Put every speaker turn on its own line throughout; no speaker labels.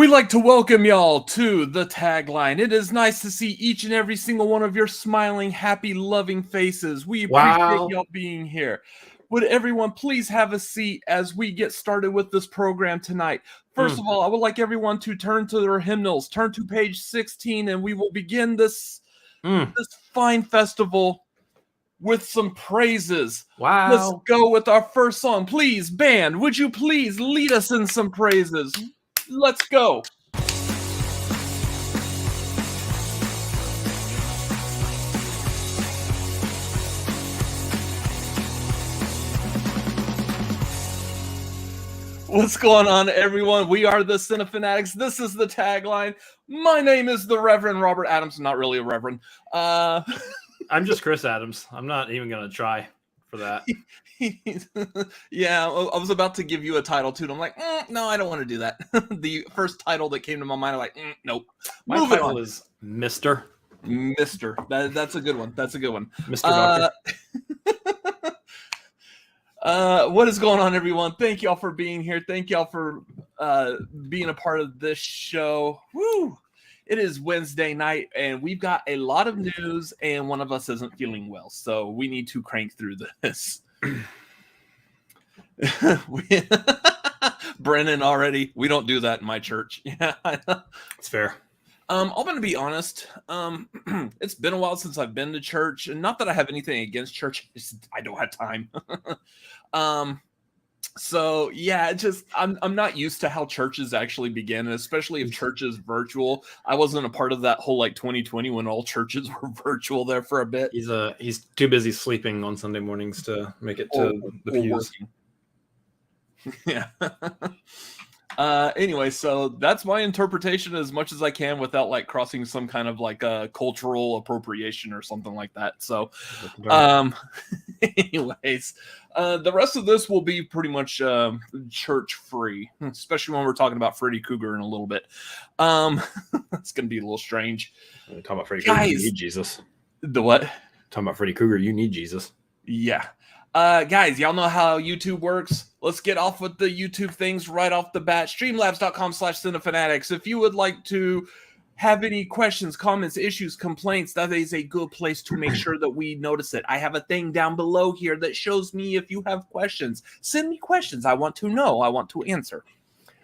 We'd like to welcome y'all to the Tagline. It is nice to see each and every single one of your smiling, happy, loving faces. We appreciate y'all being here. Would everyone please have a seat as we get started with this program tonight? First of all, I would like everyone to turn to their hymnals, turn to page 16, and we will begin this fine festival with some praises.
Wow.
Let's go with our first song. Please, band, would you please lead us in some praises? Let's go. What's going on, everyone? We are the Cinefanatics. This is the Tagline. My name is the Reverend Robert Adams. Not really a reverend.
I'm just Chris Adams. I'm not even going to try for that.
Yeah, I was about to give you a title too. And I'm like, no, I don't want to do that. The first title that came to my mind, I'm like, nope.
My title is Mr.
That's a good one. That's a good one.
Mr. Doctor.
What is going on, everyone? Thank y'all for being here. Thank y'all for being a part of this show. Woo! It is Wednesday night, and we've got a lot of news, and one of us isn't feeling well, so we need to crank through this. Brennen already. We don't do that in my church. Yeah,
it's fair.
I'm going to be honest. It's been a while since I've been to church, and not that I have anything against church. I don't have time. So yeah, I'm not used to how churches actually begin, and especially if church is virtual. I wasn't a part of that whole like 2020 when all churches were virtual there for a bit.
He's too busy sleeping on Sunday mornings to make it to the pews.
Yeah. Anyway, so that's my interpretation as much as I can without like crossing some kind of like a cultural appropriation or something like that. So, anyways, the rest of this will be pretty much church free, especially when we're talking about Freddy Krueger in a little bit. It's going to be a little strange.
Talking about Freddy Krueger, you need Jesus.
The what?
Talking about Freddy Krueger, you need Jesus.
Yeah. Guys, y'all know how YouTube works. Let's get off with the YouTube things right off the bat. Streamlabs.com/Cinefanatics. If you would like to have any questions, comments, issues, complaints, that is a good place to make sure that we notice it. I have a thing down below here that shows me if you have questions. Send me questions. I want to know. I want to answer.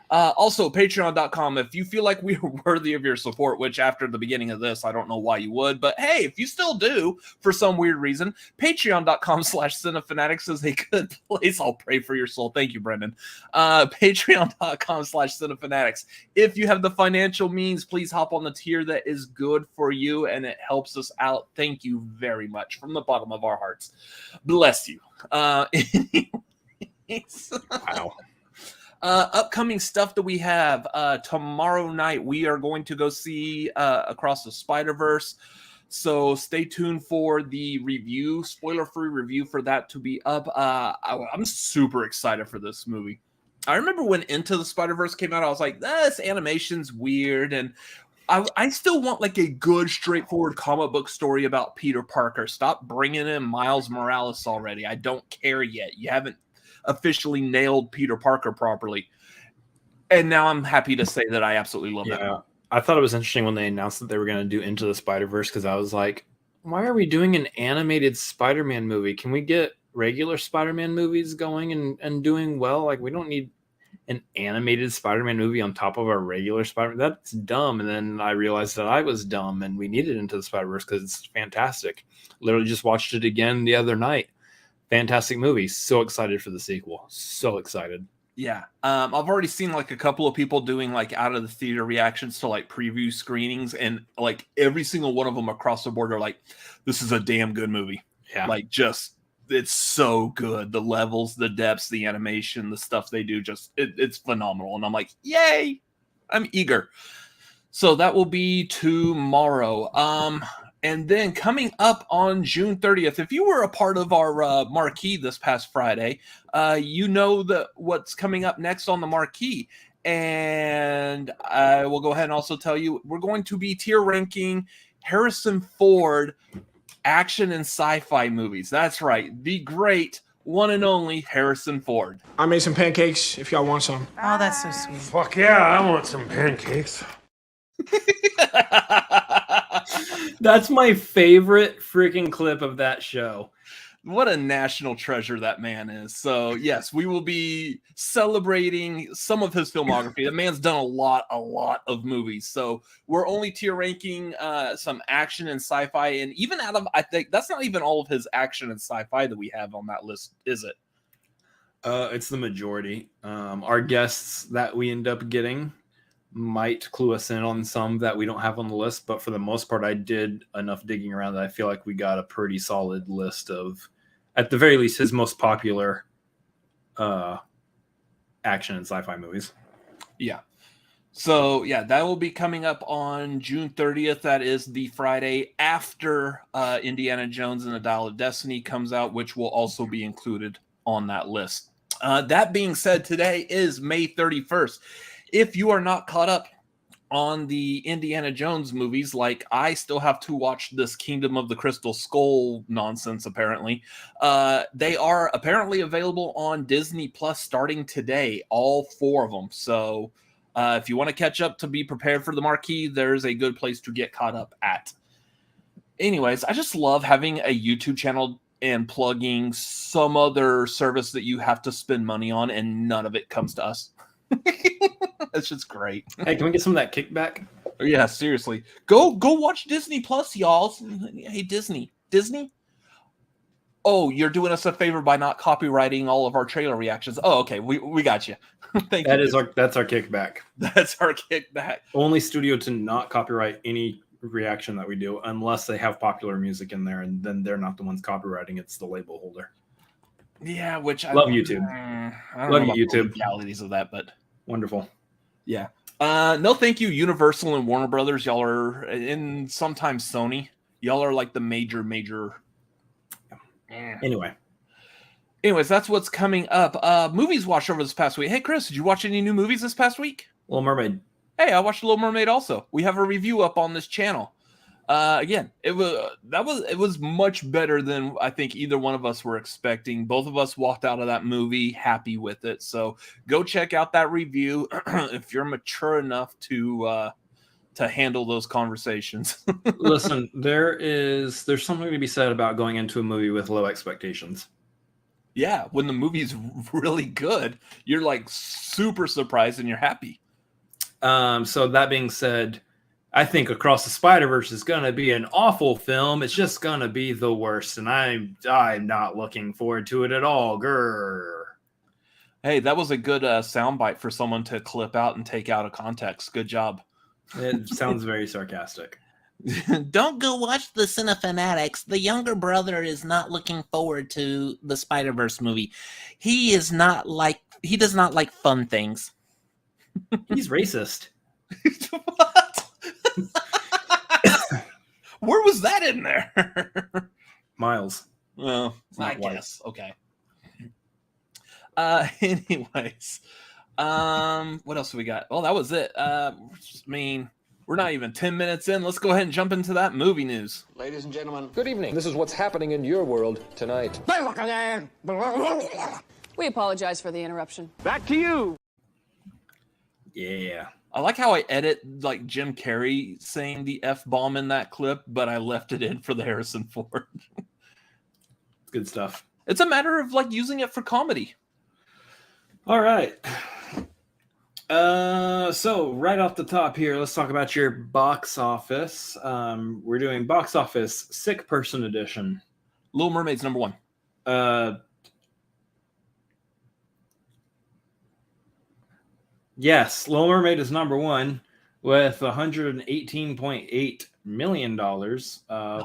Also, patreon.com. If you feel like we are worthy of your support, which after the beginning of this, I don't know why you would, but hey, if you still do for some weird reason, patreon.com/Cinefanatics is a good place. I'll pray for your soul. Thank you, Brendan. Patreon.com/Cinefanatics. If you have the financial means, please hop on the tier that is good for you and it helps us out. Thank you very much from the bottom of our hearts. Bless you. Anyways.
Wow.
Upcoming stuff that we have tomorrow night, we are going to go see Across the Spider-Verse. So stay tuned for the review, spoiler-free review for that to be up. I'm super excited for this movie. I remember when Into the Spider-Verse came out, I was like, this animation's weird. And I still want like a good, straightforward comic book story about Peter Parker. Stop bringing in Miles Morales already. I don't care yet. You haven't officially nailed Peter Parker properly. And now I'm happy to say that I absolutely love that.
I thought it was interesting when they announced that they were going to do Into the Spider-Verse, because I was like, why are we doing an animated Spider-Man movie? Can we get regular Spider-Man movies going and doing well? Like, we don't need an animated Spider-Man movie on top of our regular Spider-Man. That's dumb. And then I realized that I was dumb and we needed Into the Spider-Verse because it's fantastic. Literally just watched it again the other night. Fantastic movie. So excited for the sequel. So excited.
Yeah. I've already seen like a couple of people doing like out of the theater reactions to like preview screenings, and like every single one of them across the board are like, this is a damn good movie.
Yeah.
Like just, it's so good. The levels, the depths, the animation, the stuff they do, just it's phenomenal. And I'm like, yay. I'm eager. So that will be tomorrow. And then coming up on June 30th, if you were a part of our marquee this past Friday, you know what's coming up next on the marquee. And I will go ahead and also tell you, we're going to be tier ranking Harrison Ford action and sci-fi movies. That's right. The great one and only Harrison Ford.
I made some pancakes if y'all want some.
Oh, that's so sweet.
Fuck yeah, I want some pancakes.
That's my favorite freaking clip of that show.
What a national treasure that man is. So, yes, we will be celebrating some of his filmography. The man's done a lot of movies. So, we're only tier ranking some action and sci-fi. And even out of, I think, that's not even all of his action and sci-fi that we have on that list, is it?
It's the majority. Our guests that we end up getting might clue us in on some that we don't have on the list. But for the most part, I did enough digging around that I feel like we got a pretty solid list of, at the very least, his most popular action and sci-fi movies.
Yeah. So, yeah, that will be coming up on June 30th. That is the Friday after Indiana Jones and the Dial of Destiny comes out, which will also be included on that list. That being said, today is May 31st. If you are not caught up on the Indiana Jones movies, like I still have to watch this Kingdom of the Crystal Skull nonsense, apparently. They are apparently available on Disney Plus starting today, all 4 of them. So if you want to catch up to be prepared for the marquee, there's a good place to get caught up at. Anyways, I just love having a YouTube channel and plugging some other service that you have to spend money on, and none of it comes to us. That's just great.
Hey, can we get some of that kickback?
Yeah, seriously. Go watch Disney Plus, y'all. Hey, Disney. Oh, you're doing us a favor by not copywriting all of our trailer reactions. Oh, okay. We got you. Thank you.
That's our kickback.
That's our kickback.
Only studio to not copyright any reaction that we do unless they have popular music in there, and then they're not the ones copywriting, it's the label holder.
Yeah, which I
love YouTube.
I don't
Love
know
you,
about the
YouTube.
legalities of that, but
Wonderful.
yeah. No, thank you, Universal and Warner Brothers. Y'all are, and sometimes Sony. Y'all are like the major. Anyways, that's what's coming up. Movies watched over this past week. Hey, Chris, did you watch any new movies this past week?
Little Mermaid.
Hey, I watched Little Mermaid also. We have a review up on this channel. Again, it was much better than I think either one of us were expecting. Both of us walked out of that movie happy with it. So go check out that review if you're mature enough to handle those conversations.
Listen, there's something to be said about going into a movie with low expectations.
Yeah, when the movie's really good, you're like super surprised and you're happy.
So that being said, I think Across the Spider-Verse is going to be an awful film. It's just going to be the worst, and I'm not looking forward to it at all. Grr.
Hey, that was a good soundbite for someone to clip out and take out of context. Good job.
It sounds very sarcastic.
Don't go watch the Cinefanatics. The younger brother is not looking forward to the Spider-Verse movie. He does not like fun things.
He's racist.
What? Where was that in there?
Miles.
Well, I
not white.
guess. Okay. Anyways, what else do we got? Well, that was it. I mean, we're not even 10 minutes in. Let's go ahead and jump into that movie news.
Ladies and gentlemen, good evening. This is what's happening in your world tonight.
We apologize for the interruption.
Back to you.
Yeah.
I like how I edit like Jim Carrey saying the F-bomb in that clip, but I left it in for the Harrison Ford.
Good stuff.
It's a matter of like using it for comedy.
All right. So right off the top here, let's talk about your box office. We're doing box office sick person edition.
Little Mermaid's number 1.
Yes, Little Mermaid is number 1 with $118.8 million.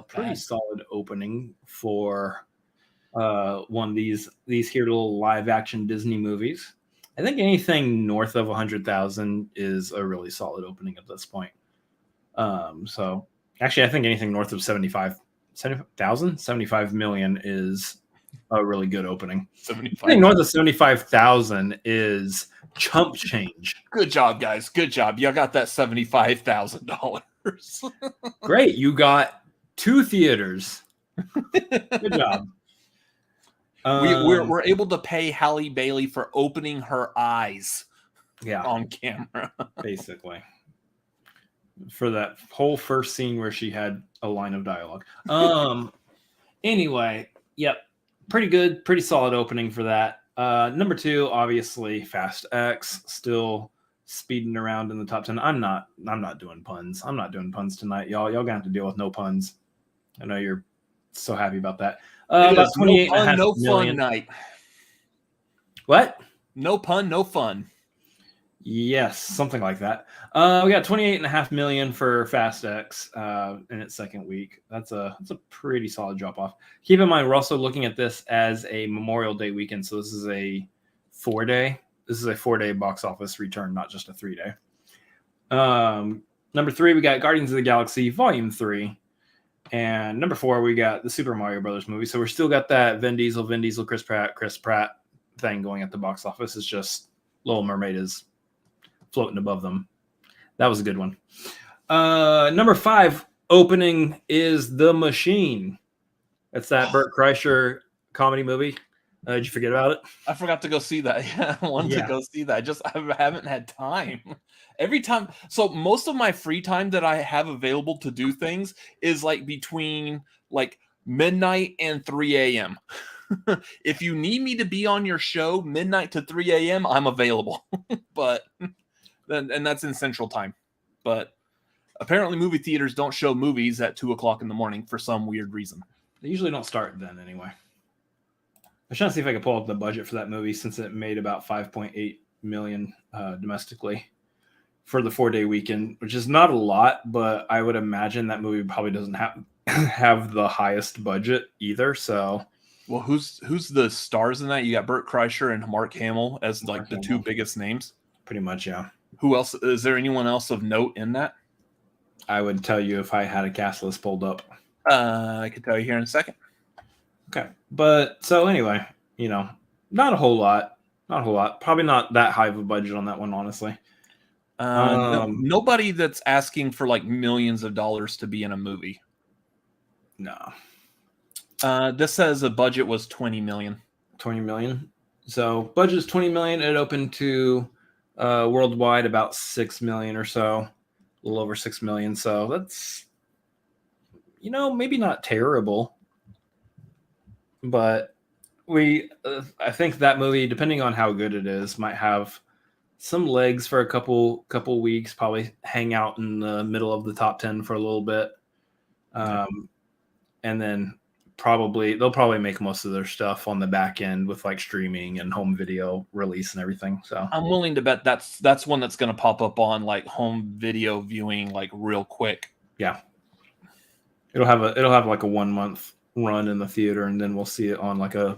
Pretty solid opening for one of these here little live action Disney movies. I think anything north of 100,000 is a really solid opening at this point. So actually, I think anything north of 75 million is a really good opening. 75. I think north of 75,000 is chump change.
Good job, guys. Good job. Y'all got that $75,000.
Great. You got 2 theaters. Good job.
We're able to pay Halle Bailey for opening her eyes on camera.
Basically. For that whole first scene where she had a line of dialogue. Anyway, yep. Pretty good, pretty solid opening for that. Number 2, obviously, Fast X, still speeding around in the top 10. I'm not doing puns. I'm not doing puns tonight, y'all. Y'all gonna have to deal with no puns. I know you're so happy about that. About 28.5
no
million.
fun night.
What?
No pun, no fun.
Yes, something like that. We got 28.5 million for Fast X in its second week. That's a pretty solid drop off. Keep in mind, we're also looking at this as a Memorial Day weekend, so this is a 4-day. This is a 4-day box office return, not just a 3-day. Number 3, we got Guardians of the Galaxy Volume 3. And number 4, we got the Super Mario Brothers movie. So we're still got that Vin Diesel, Chris Pratt thing going at the box office. It's just Little Mermaid is floating above them. That was a good one. Number 5 opening is The Machine. That's that Bert Kreischer comedy movie. Did you forget about it?
I forgot to go see that. Yeah, I wanted to go see that. I haven't had time. Every time. So most of my free time that I have available to do things is like between like midnight and 3 a.m. If you need me to be on your show midnight to 3 a.m., I'm available. But and that's in Central Time. But apparently movie theaters don't show movies at 2 o'clock in the morning for some weird reason.
They usually don't start then anyway. I'm trying to see if I can pull up the budget for that movie since it made about 5.8 million domestically for the 4-day weekend, which is not a lot, but I would imagine that movie probably doesn't have the highest budget either. So,
well, who's the stars in that? You got Bert Kreischer and Mark Hamill as like the two biggest names.
Pretty much, yeah.
Who else? Is there anyone else of note in that?
I would tell you if I had a cast list pulled up.
I could tell you here in a second.
Okay. But so anyway, not a whole lot. Probably not that high of a budget on that one, honestly.
Nobody that's asking for like millions of dollars to be in a movie.
No.
This says the budget was 20 million.
20 million. So budget is 20 million. It opened to worldwide about 6 million or so, a little over 6 million. So that's, maybe not terrible. But I think that movie, depending on how good it is, might have some legs for a couple weeks, probably hang out in the middle of the top 10 for a little bit. And then they'll probably make most of their stuff on the back end with like streaming and home video release and everything. So
I'm willing to bet that's one that's going to pop up on like home video viewing like real quick.
Yeah. It'll have like a 1 month run in the theater, and then we'll see it on like a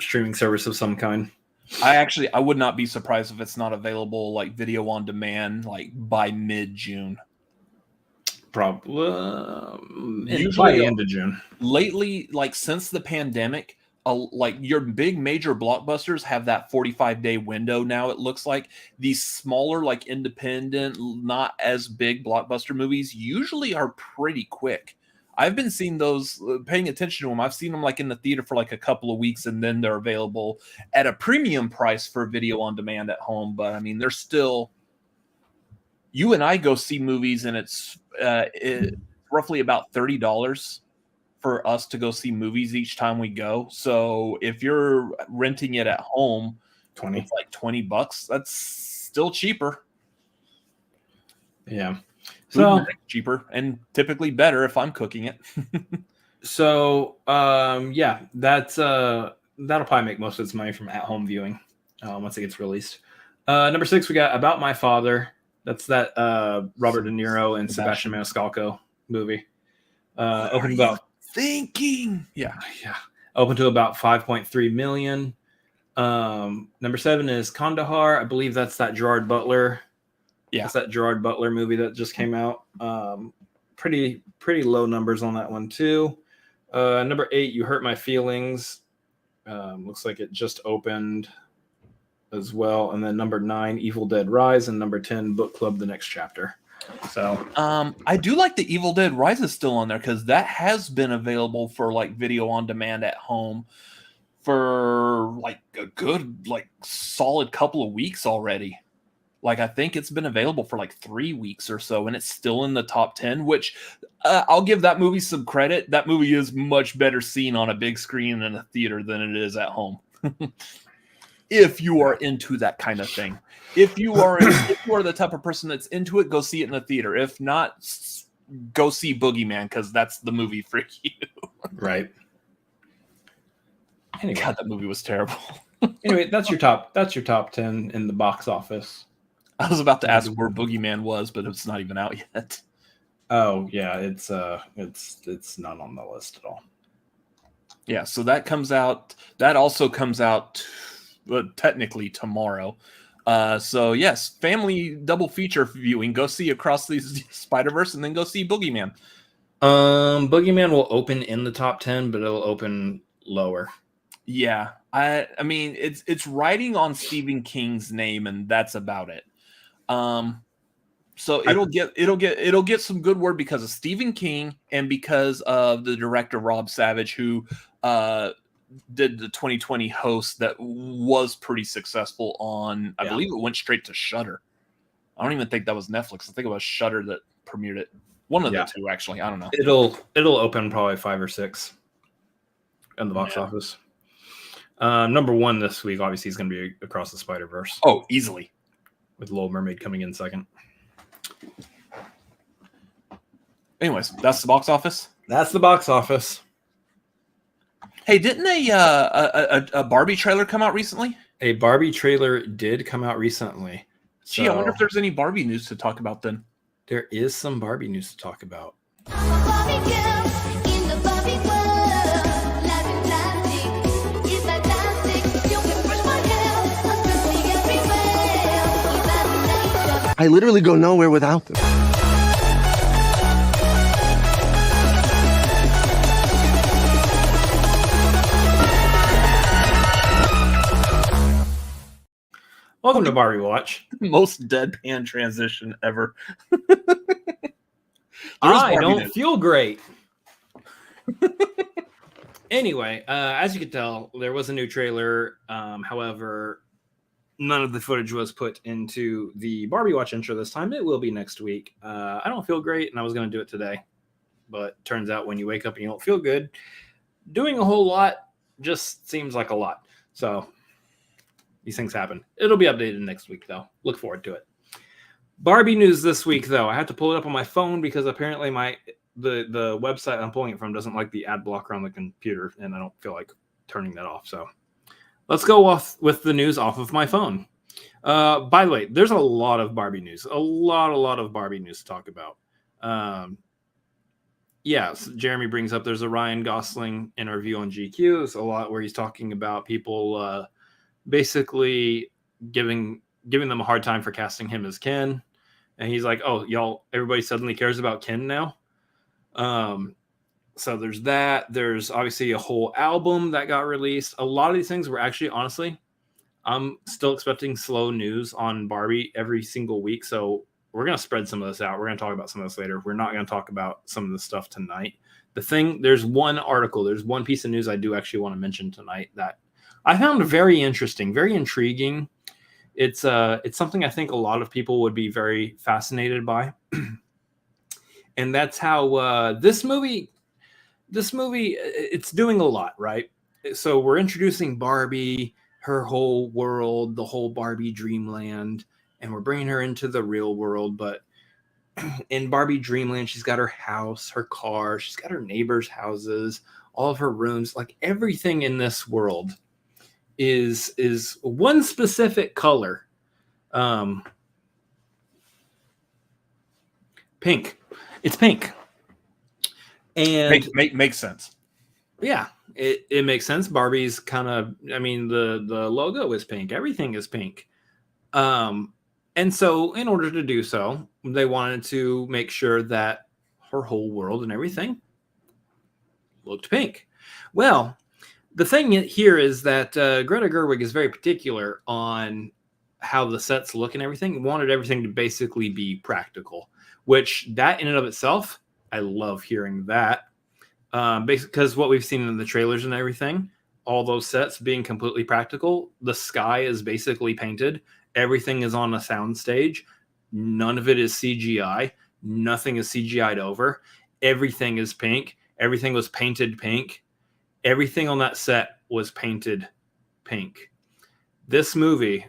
streaming service of some kind.
I would not be surprised if it's not available like video on demand like by mid-June.
Probably
Usually
by the end of June.
Lately, like since the pandemic, like your big major blockbusters have that 45-day window now. It looks like these smaller, like independent, not as big blockbuster movies usually are pretty quick. I've been seeing those, paying attention to them. I've seen them like in the theater for like a couple of weeks, and then they're available at a premium price for video on demand at home. But I mean, they're still. You and I go see movies, and it's roughly about $30 for us to go see movies each time we go. So if you're renting it at home, it's like $20. That's still cheaper.
Yeah.
So cheaper and typically better if I'm cooking it.
So that's that'll probably make most of its money from at-home viewing once it gets released. Number 6, we got About My Father. That's that Robert De Niro and Sebastian Maniscalco movie. Opened about open to about 5.3 million. Number 7 is Kandahar. I believe that's that Gerard Butler. Yeah, it's that Gerard Butler movie that just came out. Pretty low numbers on that one too. Number 8, You Hurt My Feelings. Looks like it just opened as well. And then number 9, Evil Dead Rise, and number 10, Book Club: The Next Chapter. So
I do like the Evil Dead Rise is still on there because that has been available for like video on demand at home for like a good, like solid couple of weeks already. Like, I think it's been available for like 3 weeks or so, and it's still in the top 10, which I'll give that movie some credit. That movie is much better seen on a big screen in a theater than it is at home. If you are into that kind of thing. If you are the type of person that's into it, go see it in the theater. If not, go see Boogeyman, because that's the movie for you.
Right. Anyway.
God, that movie was terrible.
Anyway, that's your top 10 in the box office.
I was about to ask where Boogeyman was, but it's not even out yet.
Oh yeah, it's not on the list at all.
Yeah, so that comes out. That also comes out technically tomorrow. So yes, family double feature viewing. Go see Across the Spider-Verse, and then go see Boogeyman.
Boogeyman will open in the top 10, but it'll open lower.
Yeah, I mean it's writing on Stephen King's name, and that's about it. So it'll get some good word because of Stephen King and because of the director Rob Savage, who did the 2020 Host that was pretty successful on. I believe it went straight to Shudder. I don't even think that was Netflix. I think it was Shudder that premiered it. One of the two, actually. I don't know.
It'll open probably 5 or 6 in the box office. Number 1 this week, obviously, is going to be Across the Spider-Verse.
Oh, easily.
With Little Mermaid coming in second.
Anyways, that's the box office.
That's the box office.
Hey, didn't a Barbie trailer come out recently?
A Barbie trailer did come out recently.
Gee, I wonder if there's any Barbie news to talk about then.
There is some Barbie news to talk about.
I literally go nowhere without them.
Welcome to Barbie Watch.
Most deadpan transition ever.
I don't feel great. Anyway, as you can tell, there was a new trailer. However, none of the footage was put into the Barbie Watch intro this time. It will be next week. I don't feel great, and I was going to do it today. But turns out when you wake up and you don't feel good, doing a whole lot just seems like a lot. So these things happen. It'll be updated next week, though. Look forward to it. Barbie news this week, though. I have to pull it up on my phone because apparently the website I'm pulling it from doesn't like the ad blocker on the computer, and I don't feel like turning that off. So let's go off with the news off of my phone. By the way, there's a lot of Barbie news. A lot of Barbie news to talk about. So Jeremy brings up there's a Ryan Gosling interview on GQ. There's a lot where he's talking about people basically giving them a hard time for casting him as Ken. And he's like, oh, y'all, everybody suddenly cares about Ken now. So there's that. There's obviously a whole album that got released. A lot of these things were actually, honestly, I'm still expecting slow news on Barbie every single week. So we're going to spread some of this out. We're going to talk about some of this later. We're not going to talk about some of this stuff tonight. There's one article, there's one piece of news I do actually want to mention tonight that I found very interesting, very intriguing. It's something I think a lot of people would be very fascinated by. And that's how this movie, it's doing a lot, right? So we're introducing Barbie, her whole world, the whole Barbie dreamland, and we're bringing her into the real world. But in Barbie dreamland, she's got her house, her car, she's got her neighbors' houses, all of her rooms, like everything in this world is one specific color. Pink. It's pink. And
makes sense.
Yeah, it makes sense. Barbie's kind of, I mean, the logo is pink. Everything is pink. And so in order to do so, they wanted to make sure that her whole world and everything looked pink. Well, the thing here is that Greta Gerwig is very particular on how the sets look and everything. Wanted everything to basically be practical, which that in and of itself, I love hearing that. Because what we've seen in the trailers and everything, all those sets being completely practical. The sky is basically painted. Everything is on a sound stage. None of it is CGI. Nothing is CGI'd over. Everything is pink. Everything was painted pink. Everything on that set was painted pink. This movie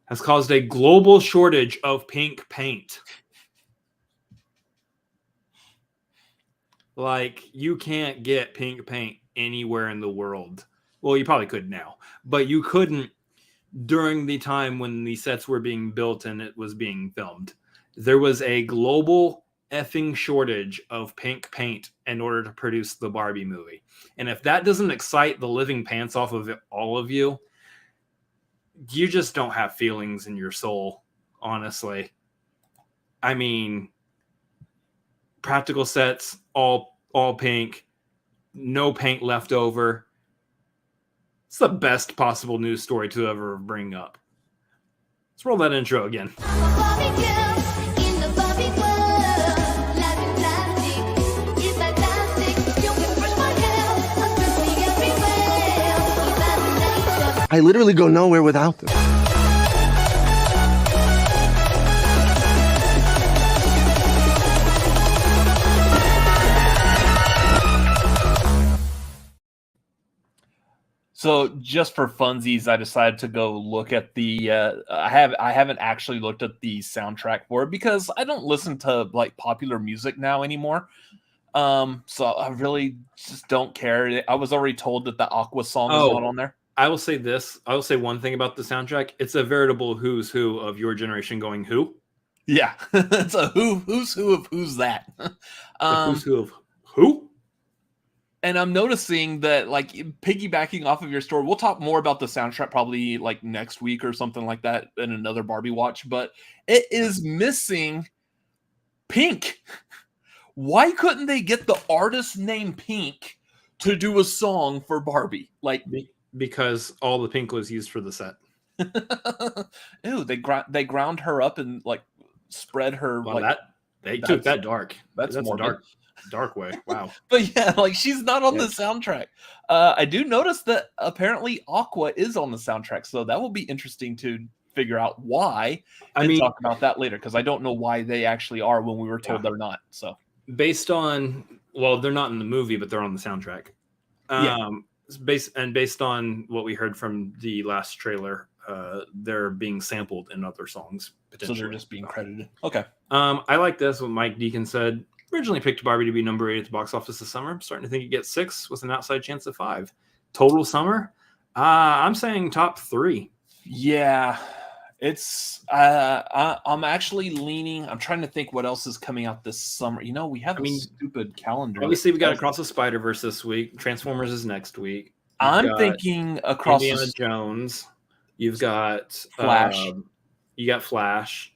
has caused a global shortage of pink paint. Like, you can't get pink paint anywhere in the world. Well, you probably could now, but you couldn't during the time when the sets were being built and it was being filmed. There was a global effing shortage of pink paint in order to produce the Barbie movie. And if that doesn't excite the living pants off of all of you, you just don't have feelings in your soul, honestly. I mean, practical sets, all pink, no paint left over. It's the best possible news story to ever bring up. Let's roll that intro again.
I literally go nowhere without them.
So just for funsies, I decided to go look at the. I haven't actually looked at the soundtrack for it because I don't listen to like popular music now anymore. So I really just don't care. I was already told that the Aqua song is not on there.
I will say this. I will say one thing about the soundtrack. It's a veritable who's who of your generation going who.
Yeah, it's a who's who of who's that.
Who's who of who.
And I'm noticing that, like, piggybacking off of your story, we'll talk more about the soundtrack probably like next week or something like that in another Barbie watch, but it is missing Pink. Why couldn't they get the artist named Pink to do a song for Barbie? Like,
because all the pink was used for the set.
Ew, they ground her up and like spread her.
Well,
like
they took that dark. That's
more
dark way. Wow.
But yeah, like she's not on the soundtrack. I do notice that apparently Aqua is on the soundtrack, so that will be interesting to figure out why. I mean, talk about that later because I don't know why they actually are when we were told they're not. So
based on, well, they're not in the movie, but they're on the soundtrack. Based on what we heard from the last trailer, they're being sampled in other songs potentially.
So they're just being credited. Okay.
I like this. What Mike Deacon said. Originally picked Barbie to be number 8 at the box office this summer. I'm starting to think it gets 6 with an outside chance of 5. Total summer? I'm saying top 3.
Yeah, it's. I'm actually leaning. I'm trying to think what else is coming out this summer. You know, we have a stupid calendar.
Obviously, we got Across the Spider-Verse this week. Transformers is next week.
I'm thinking Across
Indiana Jones. You've got
Flash.
You got Flash.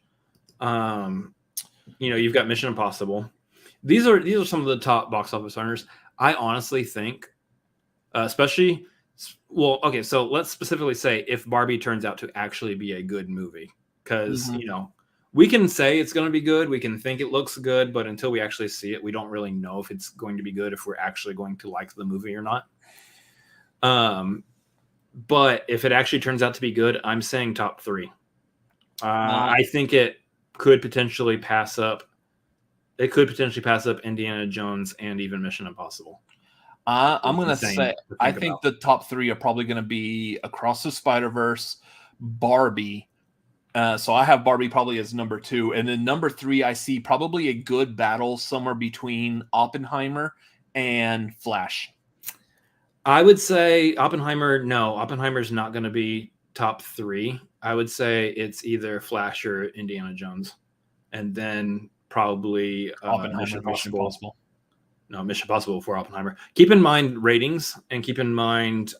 You've got Mission Impossible. These are some of the top box office earners. I honestly think, especially, so let's specifically say if Barbie turns out to actually be a good movie, because we can say it's going to be good, we can think it looks good, but until we actually see it, we don't really know if it's going to be good, if we're actually going to like the movie or not. But if it actually turns out to be good, I'm saying top 3. I think it could potentially pass up. It could potentially pass up Indiana Jones and even Mission Impossible.
I'm going to say, I think the top 3 are probably going to be Across the Spider-Verse, Barbie. So I have Barbie probably as number 2. And then number 3, I see probably a good battle somewhere between Oppenheimer and Flash.
I would say Oppenheimer's not going to be top 3. I would say it's either Flash or Indiana Jones. And then probably Mission Impossible. No, Mission Impossible before Oppenheimer. Keep in mind ratings and keep in mind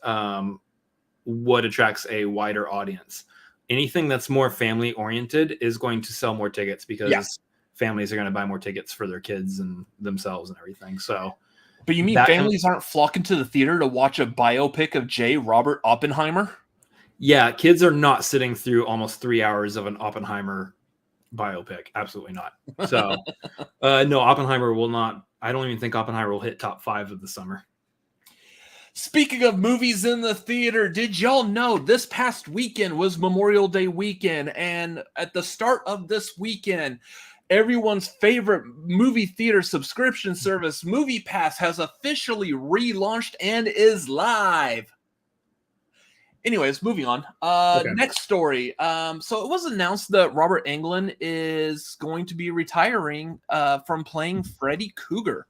what attracts a wider audience. Anything that's more family oriented is going to sell more tickets because families are going to buy more tickets for their kids and themselves and everything. So,
but you mean families aren't flocking to the theater to watch a biopic of J. Robert Oppenheimer?
Yeah, kids are not sitting through almost 3 hours of an Oppenheimer biopic. Absolutely not. So no, Oppenheimer will not. I don't even think Oppenheimer will hit top 5 of the summer.
Speaking of movies in the theater, did y'all know this past weekend was Memorial Day weekend? And at the start of this weekend, everyone's favorite movie theater subscription service, MoviePass, has officially relaunched and is live. Anyways, moving on. Next story. So it was announced that Robert Englund is going to be retiring from playing Freddy Krueger,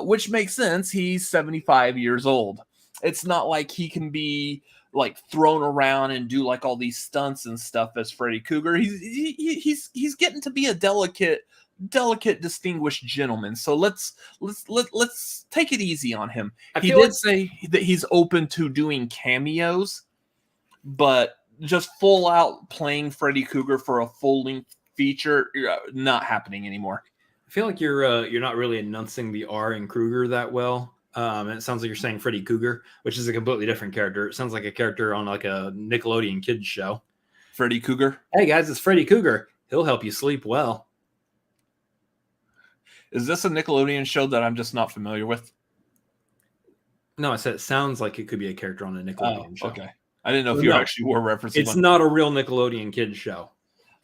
which makes sense. He's 75 years old. It's not like he can be like thrown around and do like all these stunts and stuff as Freddy Krueger. He's getting to be a delicate, distinguished gentleman. So let's take it easy on him. He did say that he's open to doing cameos, but just full out playing Freddy Krueger for a full length feature, not happening anymore.
I feel like you're not really enunciating the R in Krueger that well. And it sounds like you're saying Freddy Krueger, which is a completely different character. It sounds like a character on like a Nickelodeon kids show.
Freddy Krueger.
Hey guys, it's Freddy Krueger. He'll help you sleep well.
Is this a Nickelodeon show that I'm just not familiar with?
No, I said it sounds like it could be a character on a Nickelodeon show.
Okay. I didn't know if you actually were referencing.
It's not a real Nickelodeon kids show.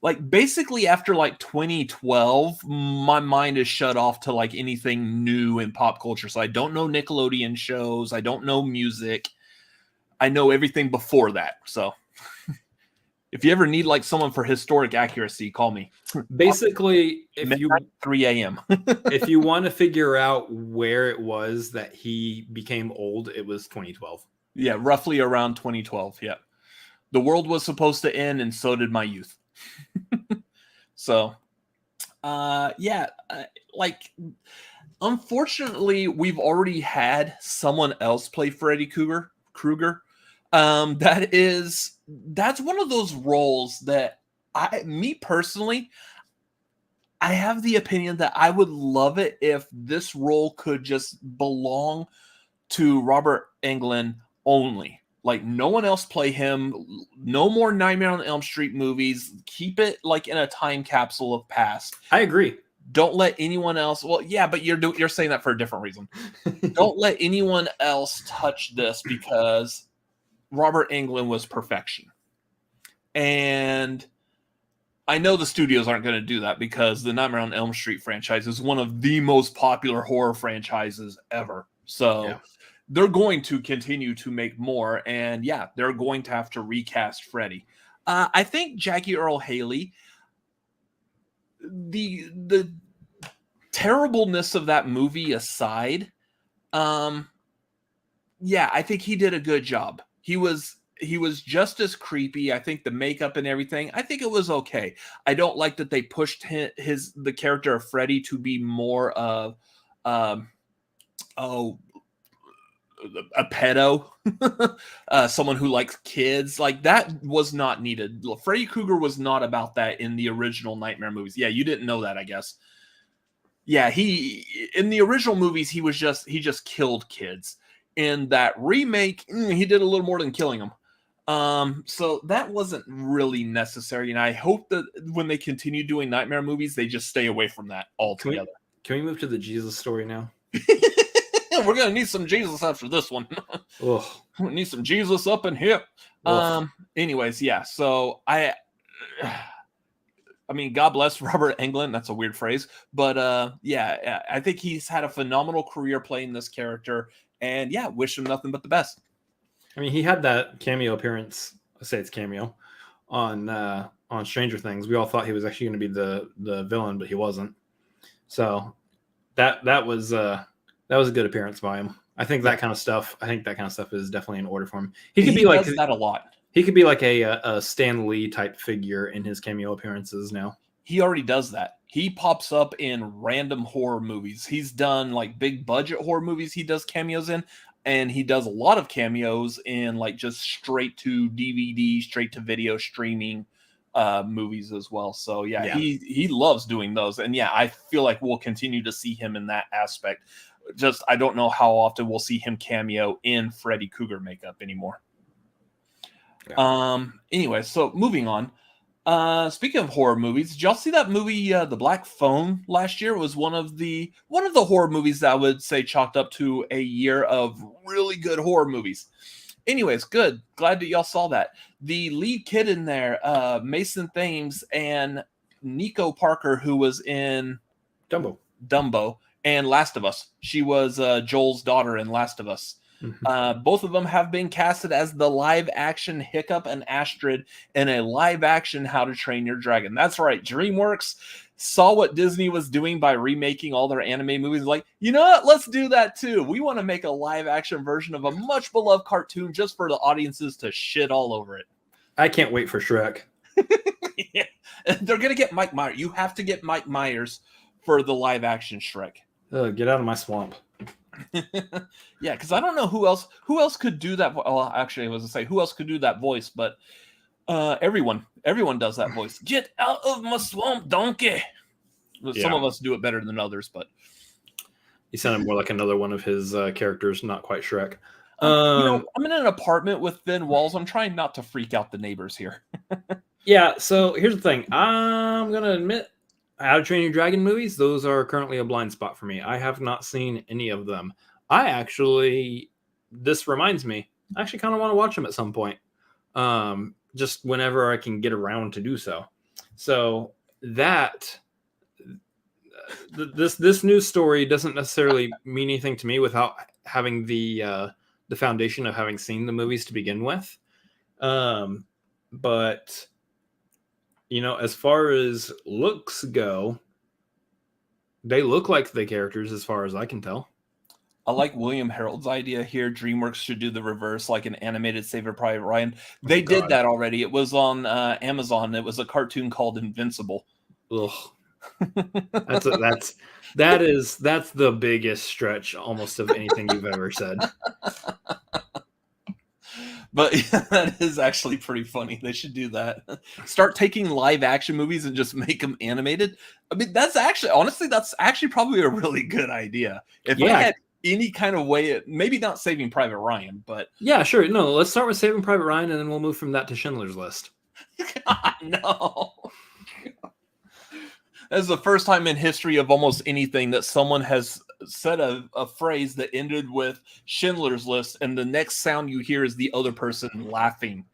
Like basically after like 2012, my mind is shut off to like anything new in pop culture. So I don't know Nickelodeon shows. I don't know music. I know everything before that. So if you ever need like someone for historic accuracy, call me.
Basically, if you
3 a.m.
if you want to figure out where it was that he became old, it was 2012.
Yeah, roughly around 2012. Yeah. The world was supposed to end, and so did my youth. So, like, unfortunately, we've already had someone else play Freddy Krueger. That's one of those roles that me personally, I have the opinion that I would love it if this role could just belong to Robert Englund only. Like no one else play him. No more Nightmare on Elm Street movies. Keep it like in a time capsule of past.
I agree.
Don't let anyone else. Well, yeah, but you're saying that for a different reason. Don't let anyone else touch this because Robert Englund was perfection. And I know the studios aren't going to do that because the Nightmare on Elm Street franchise is one of the most popular horror franchises ever. So they're going to continue to make more. And yeah, they're going to have to recast Freddy. I think Jackie Earle Haley, the terribleness of that movie aside, I think he did a good job. He was just as creepy. I think the makeup and everything, I think it was okay. I don't like that they pushed the character of Freddy to be more of a pedo, someone who likes kids. Like that was not needed. Freddy Krueger was not about that in the original Nightmare movies. Yeah, you didn't know that, I guess. Yeah, in the original movies he just killed kids. In that remake, he did a little more than killing them. So that wasn't really necessary. And I hope that when they continue doing Nightmare movies, they just stay away from that altogether.
Can we move to the Jesus story now?
We're gonna need some Jesus after this one. We need some Jesus up in here. Anyways, yeah. So I mean, God bless Robert Englund. That's a weird phrase, but I think he's had a phenomenal career playing this character, and yeah, wish him nothing but the best.
I mean, he had that cameo appearance. I say it's cameo on Stranger Things. We all thought he was actually going to be the villain, but he wasn't. So that was a good appearance by him. I think that kind of stuff is definitely in order for him. He could be like
that a lot.
He could be like a Stan Lee type figure in his cameo appearances now.
He already does that. He pops up in random horror movies. He's done like big budget horror movies he does cameos in, and he does a lot of cameos in like just straight to DVD, straight to video streaming movies as well. So yeah. He loves doing those. And yeah, I feel like we'll continue to see him in that aspect. Just I don't know how often we'll see him cameo in Freddy Krueger makeup anymore. Anyway, so moving on. Speaking of horror movies, did y'all see that movie, The Black Phone, last year? It was one of the horror movies that I would say chalked up to a year of really good horror movies. Anyways, good. Glad that y'all saw that. The lead kid in there, Mason Thames and Nico Parker, who was in Dumbo and Last of Us. She was Joel's daughter in Last of Us. Mm-hmm. Both of them have been casted as the live action Hiccup and Astrid in a live action How to Train Your Dragon. That's right. DreamWorks saw what Disney was doing by remaking all their anime movies. Like, you know what? Let's do that too. We want to make a live action version of a much beloved cartoon just for the audiences to shit all over it.
I can't wait for Shrek.
Yeah. They're going to get Mike Myers. You have to get Mike Myers for the live action Shrek.
Get out of my swamp.
Yeah, because I don't know who else could do that. Well, actually, I was going to say who else could do that voice, but everyone does that voice. Get out of my swamp, donkey. Some of us do it better than others, but
he sounded more like another one of his characters, not quite Shrek.
I'm in an apartment with thin walls. I'm trying not to freak out the neighbors here.
Yeah, so here's the thing. I'm gonna admit, How to Train Your Dragon movies, those are currently a blind spot for me. I have not seen any of them. This reminds me, I actually kind of want to watch them at some point. Just whenever I can get around to do so. So that this news story doesn't necessarily mean anything to me without having the foundation of having seen the movies to begin with. But as far as looks go, they look like the characters as far as I can tell.
I like William Harold's idea here. DreamWorks should do the reverse, like an animated Saving Private Ryan. They did that already. It was on Amazon. It was a cartoon called Invincible.
Ugh. That's the biggest stretch almost of anything you've ever said.
But yeah, that is actually pretty funny. They should do that. Start taking live action movies and just make them animated. I mean, that's actually probably a really good idea. If I had any kind of way, maybe not Saving Private Ryan, but
yeah, sure. No, let's start with Saving Private Ryan, and then we'll move from that to Schindler's List.
God, no. That's the first time in history of almost anything that someone has said a phrase that ended with Schindler's List, and the next sound you hear is the other person laughing.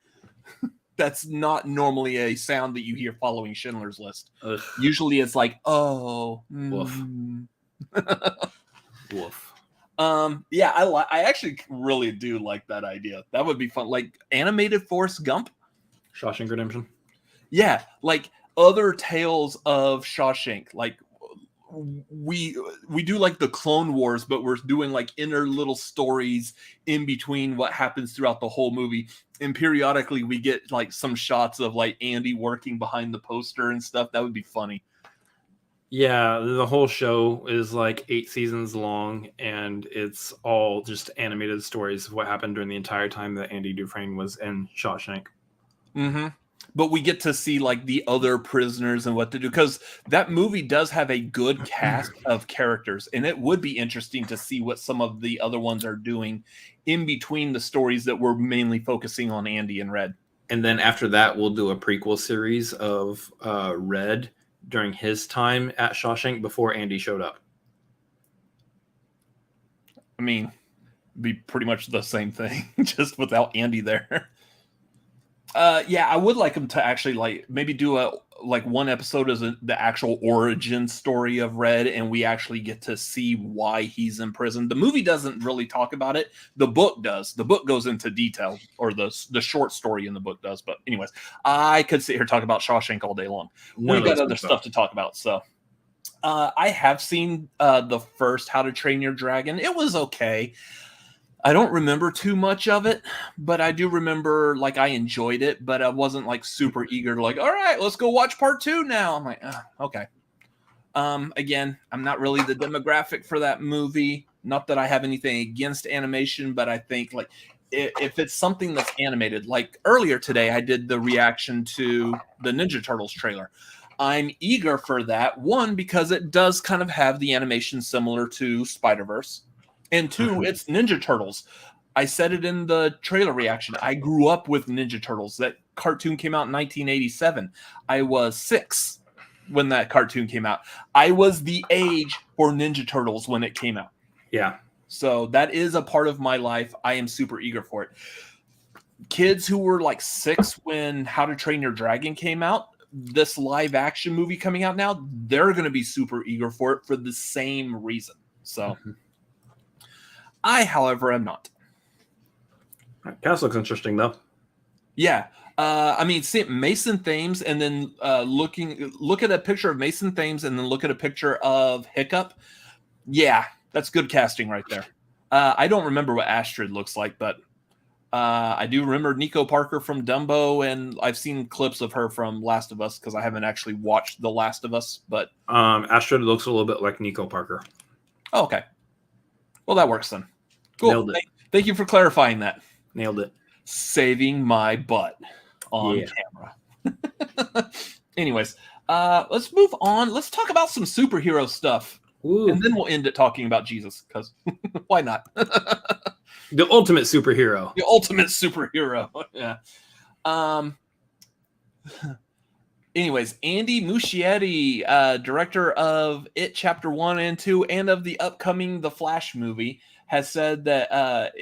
That's not normally a sound that you hear following Schindler's List. Ugh. Usually it's like, oh.
Woof. Woof.
Yeah, I actually really do like that idea. That would be fun. Like animated Forrest Gump.
Shawshank Redemption.
Yeah, like other tales of Shawshank. Like we do like the Clone Wars, but we're doing like inner little stories in between what happens throughout the whole movie. And periodically we get like some shots of like Andy working behind the poster and stuff. That would be funny.
Yeah, the whole show is like 8 seasons long, and it's all just animated stories of what happened during the entire time that Andy Dufresne was in Shawshank.
Mm-hmm. But we get to see like the other prisoners and what to do, because that movie does have a good cast of characters, and it would be interesting to see what some of the other ones are doing in between the stories that we're mainly focusing on Andy and Red.
And then after that, we'll do a prequel series of Red during his time at Shawshank before Andy showed up.
I mean, it'd be pretty much the same thing, just without Andy there. Yeah, I would like him to actually like maybe do one episode as the actual origin story of Red, and we actually get to see why he's in prison. The movie doesn't really talk about it. The book does. The book goes into detail, or the short story in the book does. But anyways, I could sit here talk about Shawshank all day long. We've got other stuff to talk about. So I have seen the first How to Train Your Dragon. It was okay. I don't remember too much of it, but I do remember like I enjoyed it, but I wasn't like super eager to like, all right, let's go watch part 2 now. I'm like, okay. Again, I'm not really the demographic for that movie. Not that I have anything against animation, but I think like if it's something that's animated, like earlier today, I did the reaction to the Ninja Turtles trailer. I'm eager for that. One, because it does kind of have the animation similar to Spider-Verse. And 2, it's Ninja Turtles. I said it in the trailer reaction. I grew up with Ninja Turtles. That cartoon came out in 1987. I was 6 when that cartoon came out. I was the age for Ninja Turtles when it came out.
Yeah.
So that is a part of my life. I am super eager for it. Kids who were like 6 when How to Train Your Dragon came out, this live action movie coming out now, they're going to be super eager for it for the same reason. So I, however, am not.
Cast looks interesting though.
Yeah. I mean, see Mason Thames and then look at a picture of Mason Thames and then look at a picture of Hiccup. Yeah, that's good casting right there. I don't remember what Astrid looks like, but I do remember Nico Parker from Dumbo, and I've seen clips of her from Last of Us because I haven't actually watched The Last of Us. But
Astrid looks a little bit like Nico Parker.
Oh, okay. Well, that works then. Cool.
Nailed it.
Thank you for clarifying that.
Nailed it.
Saving my butt on camera. Anyways, let's move on. Let's talk about some superhero stuff.
Ooh.
And then we'll end it talking about Jesus, because why not?
The ultimate superhero.
The ultimate superhero. Yeah. Anyways, Andy Muschietti, director of It Chapter 1 and 2 and of the upcoming The Flash movie, has said that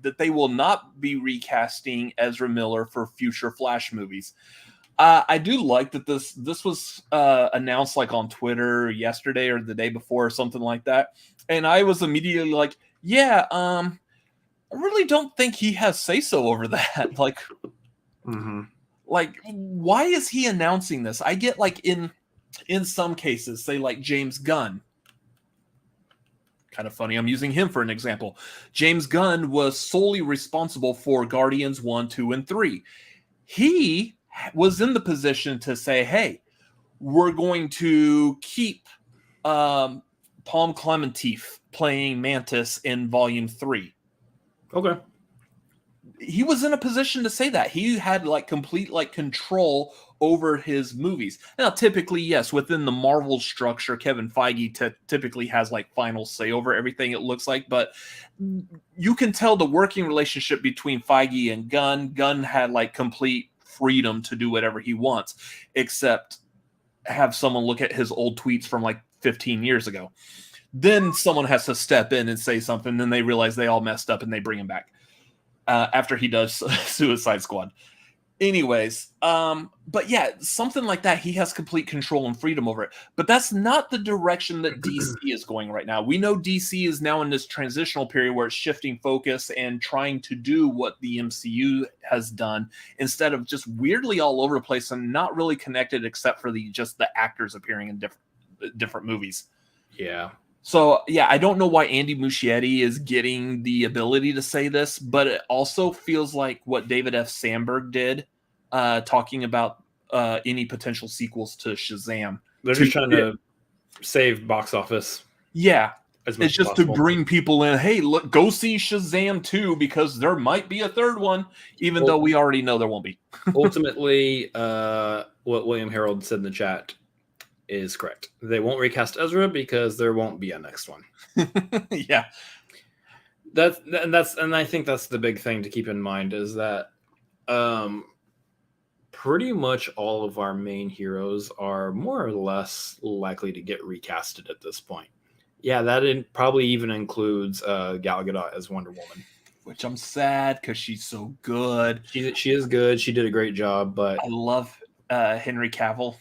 that they will not be recasting Ezra Miller for future Flash movies. I do like that this was announced like on Twitter yesterday or the day before or something like that. And I was immediately like, yeah, I really don't think he has say-so over that. Like, like, why is he announcing this? I get like in some cases, say like James Gunn. Kind of funny. I'm using him for an example. James Gunn was solely responsible for Guardians 1, 2, and 3. He was in the position to say, hey, we're going to keep Palm Clementif playing Mantis in Volume 3.
Okay.
He was in a position to say that. He had like complete like control over his movies. Now, typically, yes, within the Marvel structure, Kevin Feige typically has like final say over everything, it looks like. But you can tell the working relationship between Feige and Gunn. Gunn had like complete freedom to do whatever he wants, except have someone look at his old tweets from like 15 years ago. Then someone has to step in and say something. Then they realize they all messed up and they bring him back after he does Suicide Squad. Anyways, but yeah, something like that. He has complete control and freedom over it. But that's not the direction that DC is going right now. We know DC is now in this transitional period where it's shifting focus and trying to do what the MCU has done instead of just weirdly all over the place and not really connected except for just the actors appearing in different movies.
Yeah.
So, yeah, I don't know why Andy Muschietti is getting the ability to say this, but it also feels like what David F. Sandberg did, talking about any potential sequels to Shazam.
They're just trying to save box office.
Yeah.
As much
it's just
as possible.
to bring people in, hey, look, go see Shazam 2 because there might be a third one, even though we already know there won't be.
Ultimately, what William Harold said in the chat is correct. They won't recast Ezra because there won't be a next one.
Yeah.
And I think that's the big thing to keep in mind is that pretty much all of our main heroes are more or less likely to get recasted at this point. Yeah, that probably even includes Gal Gadot as Wonder Woman.
Which I'm sad because she's so good.
She is good. She did a great job, but
I love Henry Cavill.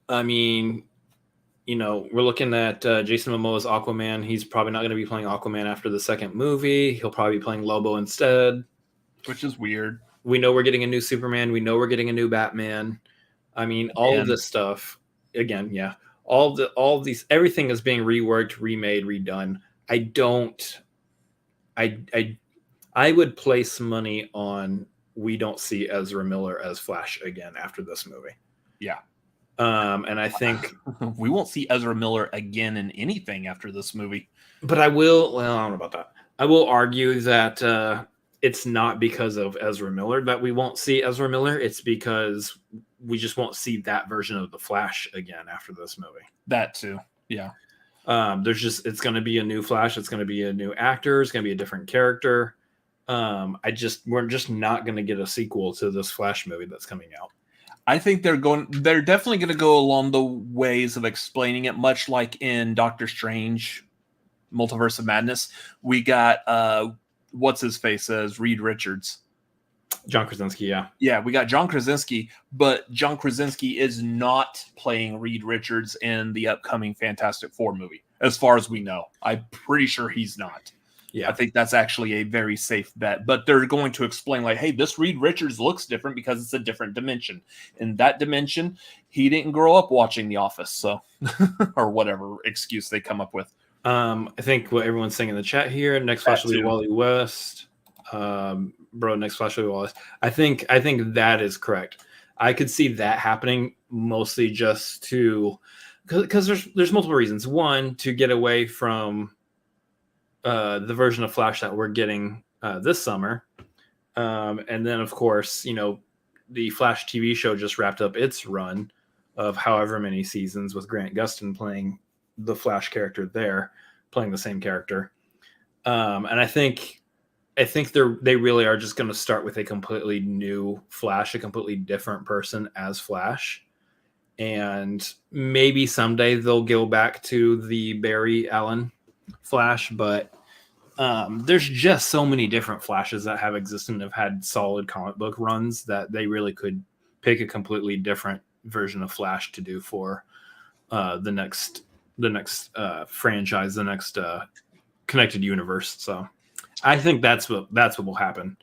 I mean, we're looking at Jason Momoa's Aquaman. He's probably not going to be playing Aquaman after the second movie. He'll probably be playing Lobo instead.
Which is weird.
We know we're getting a new Superman. We know we're getting a new Batman. I mean, all of this stuff, again, yeah. All of these, everything is being reworked, remade, redone. I would place money on we don't see Ezra Miller as Flash again after this movie.
Yeah.
And I think
we won't see Ezra Miller again in anything after this movie.
But I don't know about that. I will argue that it's not because of Ezra Miller that we won't see Ezra Miller. It's because we just won't see that version of the Flash again after this movie.
That too. Yeah.
It's going to be a new Flash. It's going to be a new actor. It's going to be a different character. We're just not going to get a sequel to this Flash movie that's coming out.
I think they're definitely going to go along the ways of explaining it, much like in Doctor Strange, Multiverse of Madness. We got what's his face as Reed Richards.
John Krasinski, yeah.
Yeah, we got John Krasinski, but John Krasinski is not playing Reed Richards in the upcoming Fantastic Four movie, as far as we know. I'm pretty sure he's not.
Yeah.
I think that's actually a very safe bet. But they're going to explain, like, hey, this Reed Richards looks different because it's a different dimension. In that dimension, he didn't grow up watching The Office, so or whatever excuse they come up with.
I think what everyone's saying in the chat here, next Flash will be Wally West. Next Flash will be Wally West. I think that is correct. I could see that happening mostly just to because there's multiple reasons. One, to get away from the version of Flash that we're getting this summer. And then, of course, the Flash TV show just wrapped up its run of however many seasons with Grant Gustin playing the Flash character there, playing the same character. And I think they really are just going to start with a completely new Flash, a completely different person as Flash. And maybe someday they'll go back to the Barry Allen Flash, but there's just so many different Flashes that have existed and have had solid comic book runs that they really could pick a completely different version of Flash to do for the next franchise, the next connected universe. So I think that's what will happen.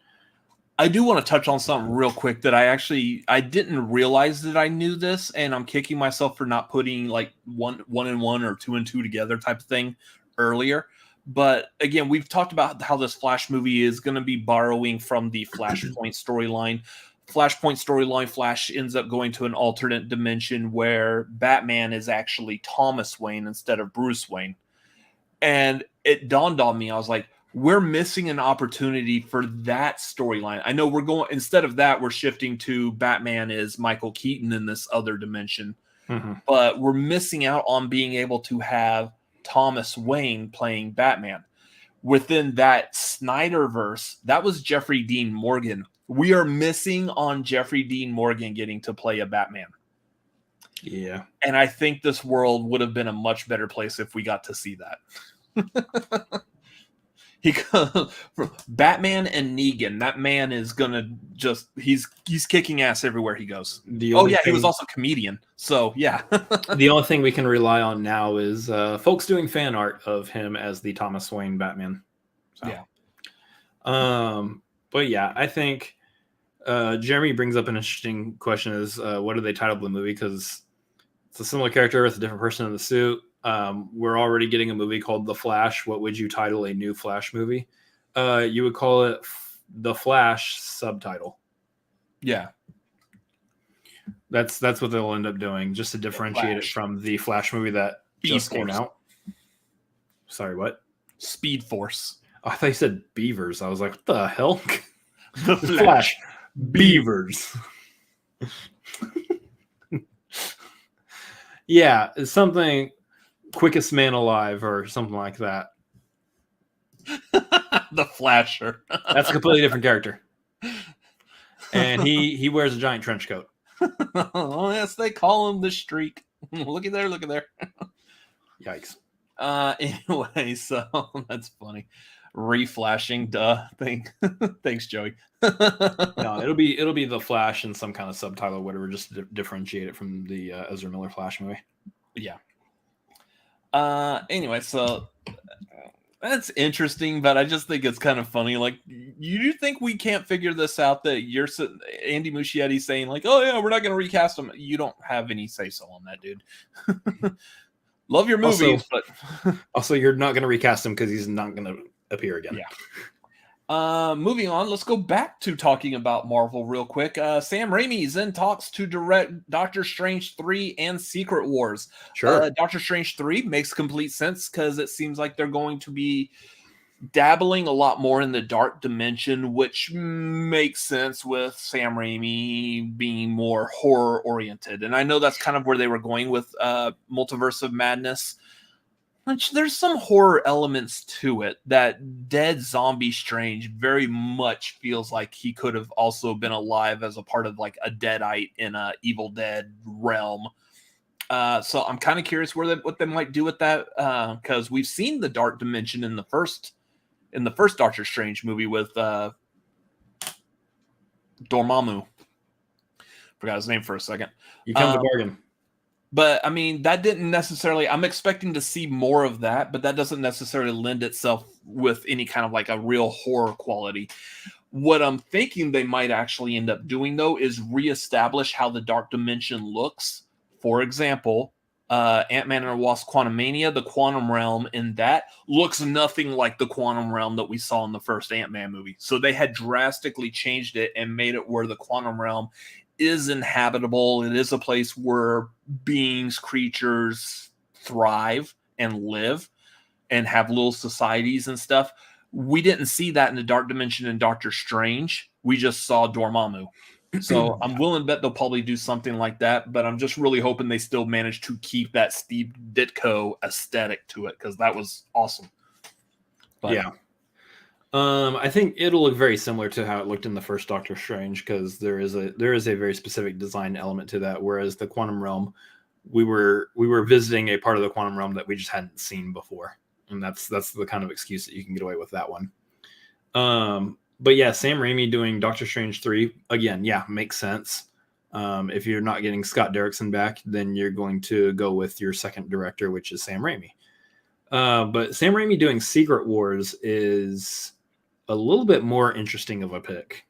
I do want to touch on something real quick that I didn't realize that I knew this, and I'm kicking myself for not putting like one and one or two and two together type of thing earlier. But again, we've talked about how this Flash movie is going to be borrowing from the Flashpoint storyline. Flashpoint storyline, Flash ends up going to an alternate dimension where Batman is actually Thomas Wayne instead of Bruce Wayne. And it dawned on me, I was like, we're missing an opportunity for that storyline. I know instead of that, we're shifting to Batman is Michael Keaton in this other dimension. Mm-hmm. But we're missing out on being able to have Thomas Wayne playing Batman. Within that Snyderverse, that was Jeffrey Dean Morgan. We are missing on Jeffrey Dean Morgan getting to play a Batman.
Yeah.
And I think this world would have been a much better place if we got to see that. Batman and Negan, that man is gonna he's kicking ass everywhere he goes. He was also a comedian, so yeah.
The only thing we can rely on now is folks doing fan art of him as the Thomas Wayne Batman. So.
Yeah.
But yeah, I think Jeremy brings up an interesting question: is what do they title the movie? Because it's a similar character with a different person in the suit. We're already getting a movie called The Flash. What would you title a new Flash movie? You would call it The Flash subtitle.
Yeah.
That's what they'll end up doing, just to differentiate it from the Flash movie that just came out. Sorry, what?
Speed Force.
Oh, I thought you said Beavers. I was like, what the hell? The Flash Beavers. Yeah, it's something Quickest Man Alive or something like that.
The Flasher.
That's a completely different character. And he wears a giant trench coat.
Oh, yes, they call him the Streak. Look at there.
Yikes.
Anyway, so that's funny. Reflashing, thing. Thanks, Joey.
No, it'll be The Flash in some kind of subtitle or whatever, just to differentiate it from the Ezra Miller Flash movie.
Yeah. Anyway, so that's interesting, but I just think it's kind of funny. Like, you think we can't figure this out? That you're Andy Muschietti saying like, "Oh yeah, we're not going to recast him." You don't have any say so on that, dude. Love your movies, but
also you're not going to recast him because he's not going to appear again.
Yeah. Moving on, let's go back to talking about Marvel real quick. Sam Raimi's in talks to direct Doctor Strange 3 and Secret Wars.
Sure.
Doctor Strange 3 makes complete sense because it seems like they're going to be dabbling a lot more in the dark dimension, which makes sense with Sam Raimi being more horror oriented. And I know that's kind of where they were going with Multiverse of Madness. Which there's some horror elements to it. That dead zombie Strange very much feels like he could have also been alive as a part of like a Deadite in a Evil Dead realm. So I'm kind of curious what they might do with that, because we've seen the dark dimension in the first Doctor Strange movie with Dormammu. Forgot his name for a second.
You come to bargain.
But I mean, that didn't necessarily. I'm expecting to see more of that, but that doesn't necessarily lend itself with any kind of like a real horror quality. What I'm thinking they might actually end up doing, though, is reestablish how the dark dimension looks. For example, Ant-Man and the Wasp: Quantumania, the quantum realm in that looks nothing like the quantum realm that we saw in the first Ant-Man movie. So they had drastically changed it and made it where the quantum realm is inhabitable. It is a place where beings, creatures thrive and live and have little societies and stuff. We didn't see that in the dark dimension in Doctor Strange. We just saw Dormammu. So I'm willing to bet they'll probably do something like that, but I'm just really hoping they still manage to keep that Steve Ditko aesthetic to it, because that was awesome. But,
yeah. I think it'll look very similar to how it looked in the first Doctor Strange, because there is a very specific design element to that. Whereas the quantum realm, we were visiting a part of the quantum realm that we just hadn't seen before, and that's the kind of excuse that you can get away with that one. But yeah, Sam Raimi doing Doctor Strange 3 again, yeah, makes sense. If you're not getting Scott Derrickson back, then you're going to go with your second director, which is Sam Raimi. But Sam Raimi doing Secret Wars is a little bit more interesting of a pick.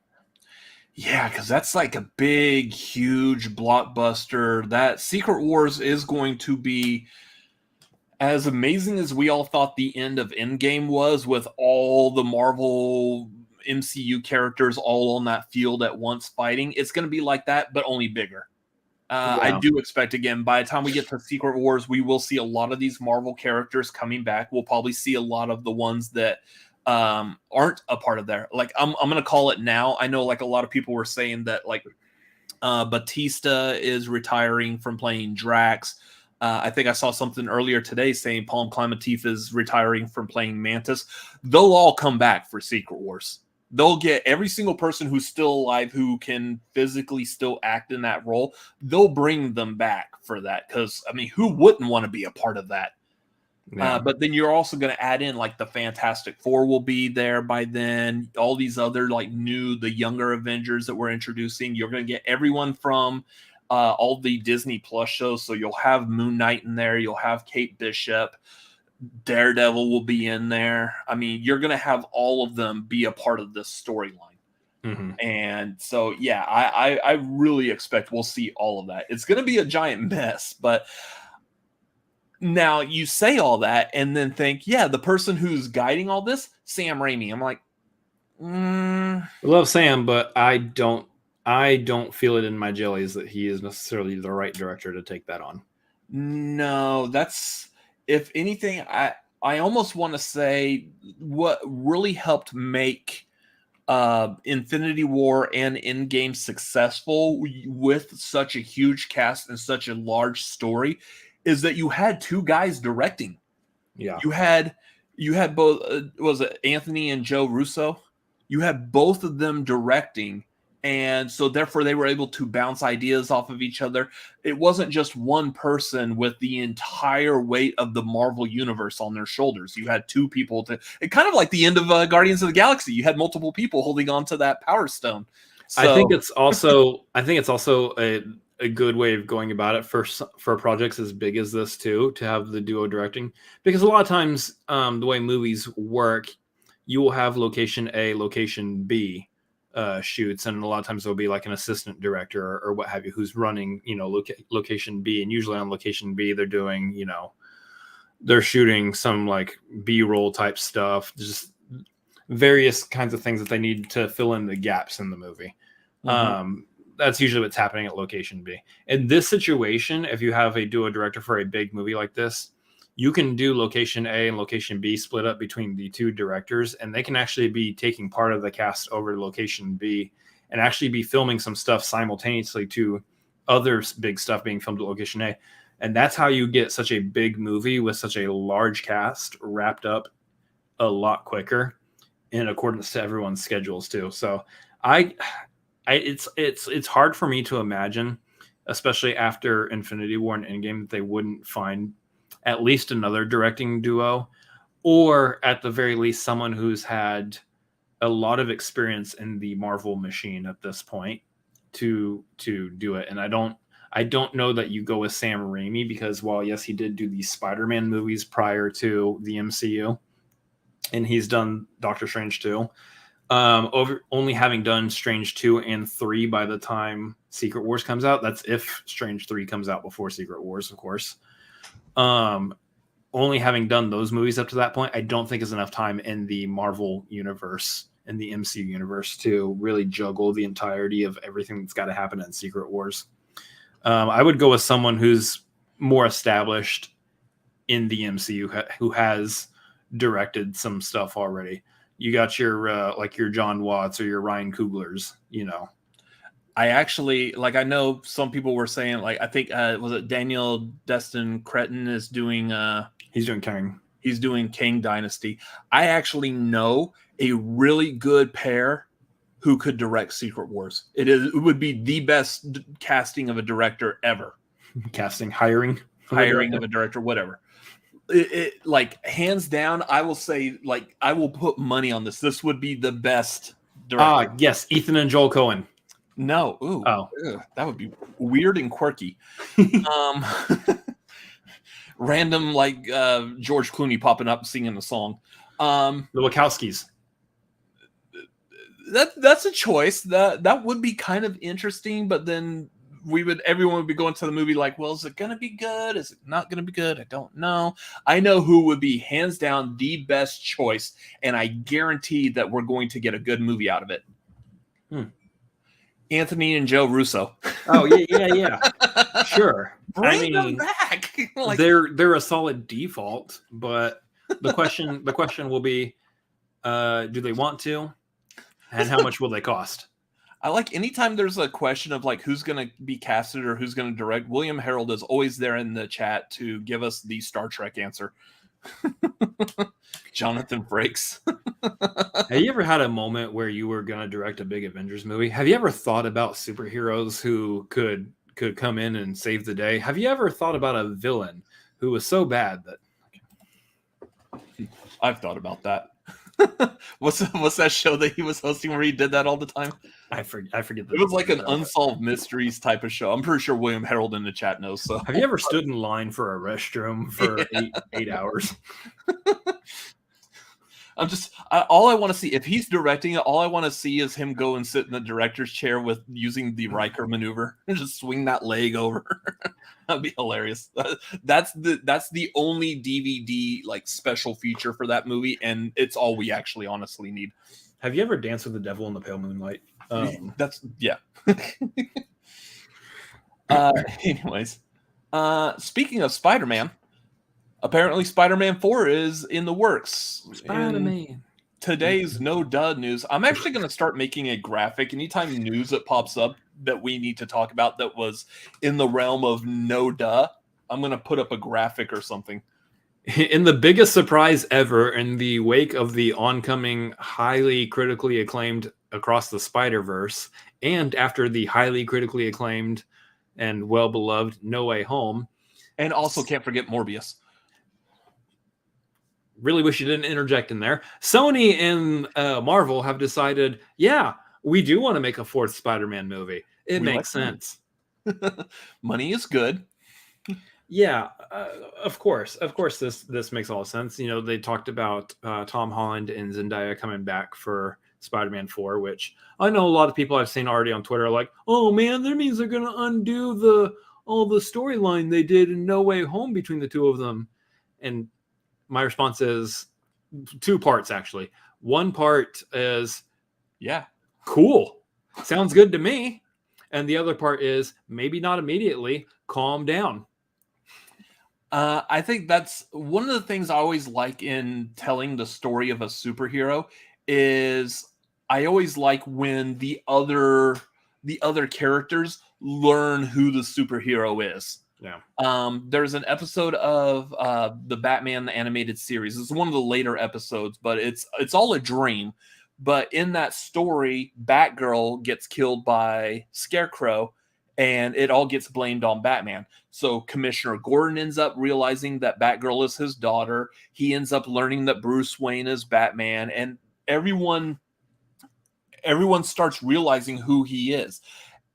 Yeah, because that's like a big, huge blockbuster. That Secret Wars is going to be as amazing as we all thought the end of Endgame was, with all the Marvel MCU characters all on that field at once fighting. It's going to be like that, but only bigger. I do expect, again, by the time we get to Secret Wars, we will see a lot of these Marvel characters coming back. We'll probably see a lot of the ones that aren't a part of there. Like I'm going to call it now. I know like a lot of people were saying that like Batista is retiring from playing Drax. I think I saw something earlier today saying Paul Clementif is retiring from playing Mantis. They'll all come back for Secret Wars. They'll get every single person who's still alive who can physically still act in that role. They'll bring them back for that, because I mean, who wouldn't want to be a part of that? Yeah. But then you're also going to add in like the Fantastic Four will be there by then. All these other like the younger Avengers that we're introducing. You're going to get everyone from all the Disney Plus shows. So you'll have Moon Knight in there. You'll have Kate Bishop. Daredevil will be in there. I mean, you're going to have all of them be a part of this storyline. Mm-hmm. And so, yeah, I really expect we'll see all of that. It's going to be a giant mess, but now you say all that and then think, yeah, the person who's guiding all this, Sam Raimi. I'm like,
I love Sam, but I don't feel it in my jellies that he is necessarily the right director to take that on.
No, that's, if anything, I almost want to say what really helped make Infinity War and Endgame successful with such a huge cast and such a large story is that you had two guys directing.
Yeah.
You had both, was it Anthony and Joe Russo? You had both of them directing. And so therefore they were able to bounce ideas off of each other. It wasn't just one person with the entire weight of the Marvel universe on their shoulders. You had two people it kind of like the end of Guardians of the Galaxy. You had multiple people holding on to that Power Stone. So,
I think it's also a good way of going about it for projects as big as this too, to have the duo directing, because a lot of times the way movies work, you will have location A, location B shoots, and a lot of times there'll be like an assistant director or what have you who's running, location B, and usually on location B they're doing, they're shooting some like B-roll type stuff, just various kinds of things that they need to fill in the gaps in the movie. Mm-hmm. That's usually what's happening at location B. In this situation, if you have a duo director for a big movie like this, you can do location A and location B split up between the two directors, and they can actually be taking part of the cast over to location B and actually be filming some stuff simultaneously to other big stuff being filmed at location A. And that's how you get such a big movie with such a large cast wrapped up a lot quicker in accordance to everyone's schedules too. So it's hard for me to imagine, especially after Infinity War and Endgame, that they wouldn't find at least another directing duo, or at the very least someone who's had a lot of experience in the Marvel machine at this point to do it. And I don't know that you go with Sam Raimi, because while yes, he did do these Spider-Man movies prior to the MCU, and he's done Doctor Strange 2, only having done Strange 2 and 3 by the time Secret Wars comes out. That's if Strange 3 comes out before Secret Wars, of course. Only having done those movies up to that point, I don't think is enough time in the Marvel universe, in the MCU universe, to really juggle the entirety of everything that's got to happen in Secret Wars. I would go with someone who's more established in the MCU, who has directed some stuff already. You got your like your John Watts or your Ryan Cooglers, you know.
I actually, like, I know some people were saying, like, I think was it Daniel Destin Cretton is doing
he's doing Kang.
He's doing Kang Dynasty. I actually know a really good pair who could direct Secret Wars. It would be the best casting of a director ever.
Hiring
of a director, whatever. It like, hands down, I will say, like, I will put money on this. This would be the best director.
Yes, Ethan and Joel Coen.
No, that would be weird and quirky. Random, like, George Clooney popping up and singing a song.
The Wachowskis.
That's a choice. That would be kind of interesting, but then everyone would be going to the movie like, well, is it going to be good? Is it not going to be good? I don't know. I know who would be hands down the best choice, and I guarantee that we're going to get a good movie out of it. Anthony and Joe Russo.
Oh yeah. Sure.
Bring them back.
Like, they're a solid default, but the question will be, do they want to, and how much will they cost?
I like anytime there's a question of like who's going to be casted or who's going to direct. William Harold is always there in the chat to give us the Star Trek answer. Jonathan Frakes.
Have you ever had a moment where you were going to direct a big Avengers movie? Have you ever thought about superheroes who could come in and save the day? Have you ever thought about a villain who was so bad that...
I've thought about that. What's that show that he was hosting where he did that all the time?
I forget. It
was like an unsolved mysteries type of show. I'm pretty sure William Harold in the chat knows. So,
have you ever stood in line for a restroom for 8 hours?
All I want to see, if he's directing it, all I want to see is him go and sit in the director's chair with using the Riker maneuver and just swing that leg over. That'd be hilarious. That's the only DVD like special feature for that movie, and it's all we actually honestly need.
Have you ever danced with the devil in the pale moonlight?
Yeah. Anyways, speaking of Spider-Man, apparently Spider-Man 4 is in the works.
Spider-Man.
Today's no duh news. I'm actually going to start making a graphic anytime news that pops up that we need to talk about that was in the realm of no duh. I'm going to put up a graphic or something.
In the biggest surprise ever, in the wake of the oncoming highly critically acclaimed Across the Spider-Verse, and after the highly critically acclaimed and well-beloved No Way Home.
And also can't forget Morbius.
Really wish you didn't interject in there. Sony and Marvel have decided, yeah, we do want to make a fourth Spider-Man movie. It makes sense.
Money is good.
Yeah, of course. Of course, this makes all sense. You know, they talked about Tom Holland and Zendaya coming back for Spider-Man 4, which I know a lot of people I've seen already on Twitter are like, oh man, that means they're going to undo all the storyline they did in No Way Home between the two of them. And my response is two parts, actually. One part is, yeah, cool. Sounds good to me. And the other part is, maybe not immediately. Calm down.
I think that's one of the things I always like in telling the story of a superhero is I always like when the other characters learn who the superhero is.
Yeah.
There's an episode of the Batman the animated series. It's one of the later episodes, but it's all a dream. But in that story, Batgirl gets killed by Scarecrow, and it all gets blamed on Batman. So Commissioner Gordon ends up realizing that Batgirl is his daughter. He ends up learning that Bruce Wayne is Batman, and everyone starts realizing who he is.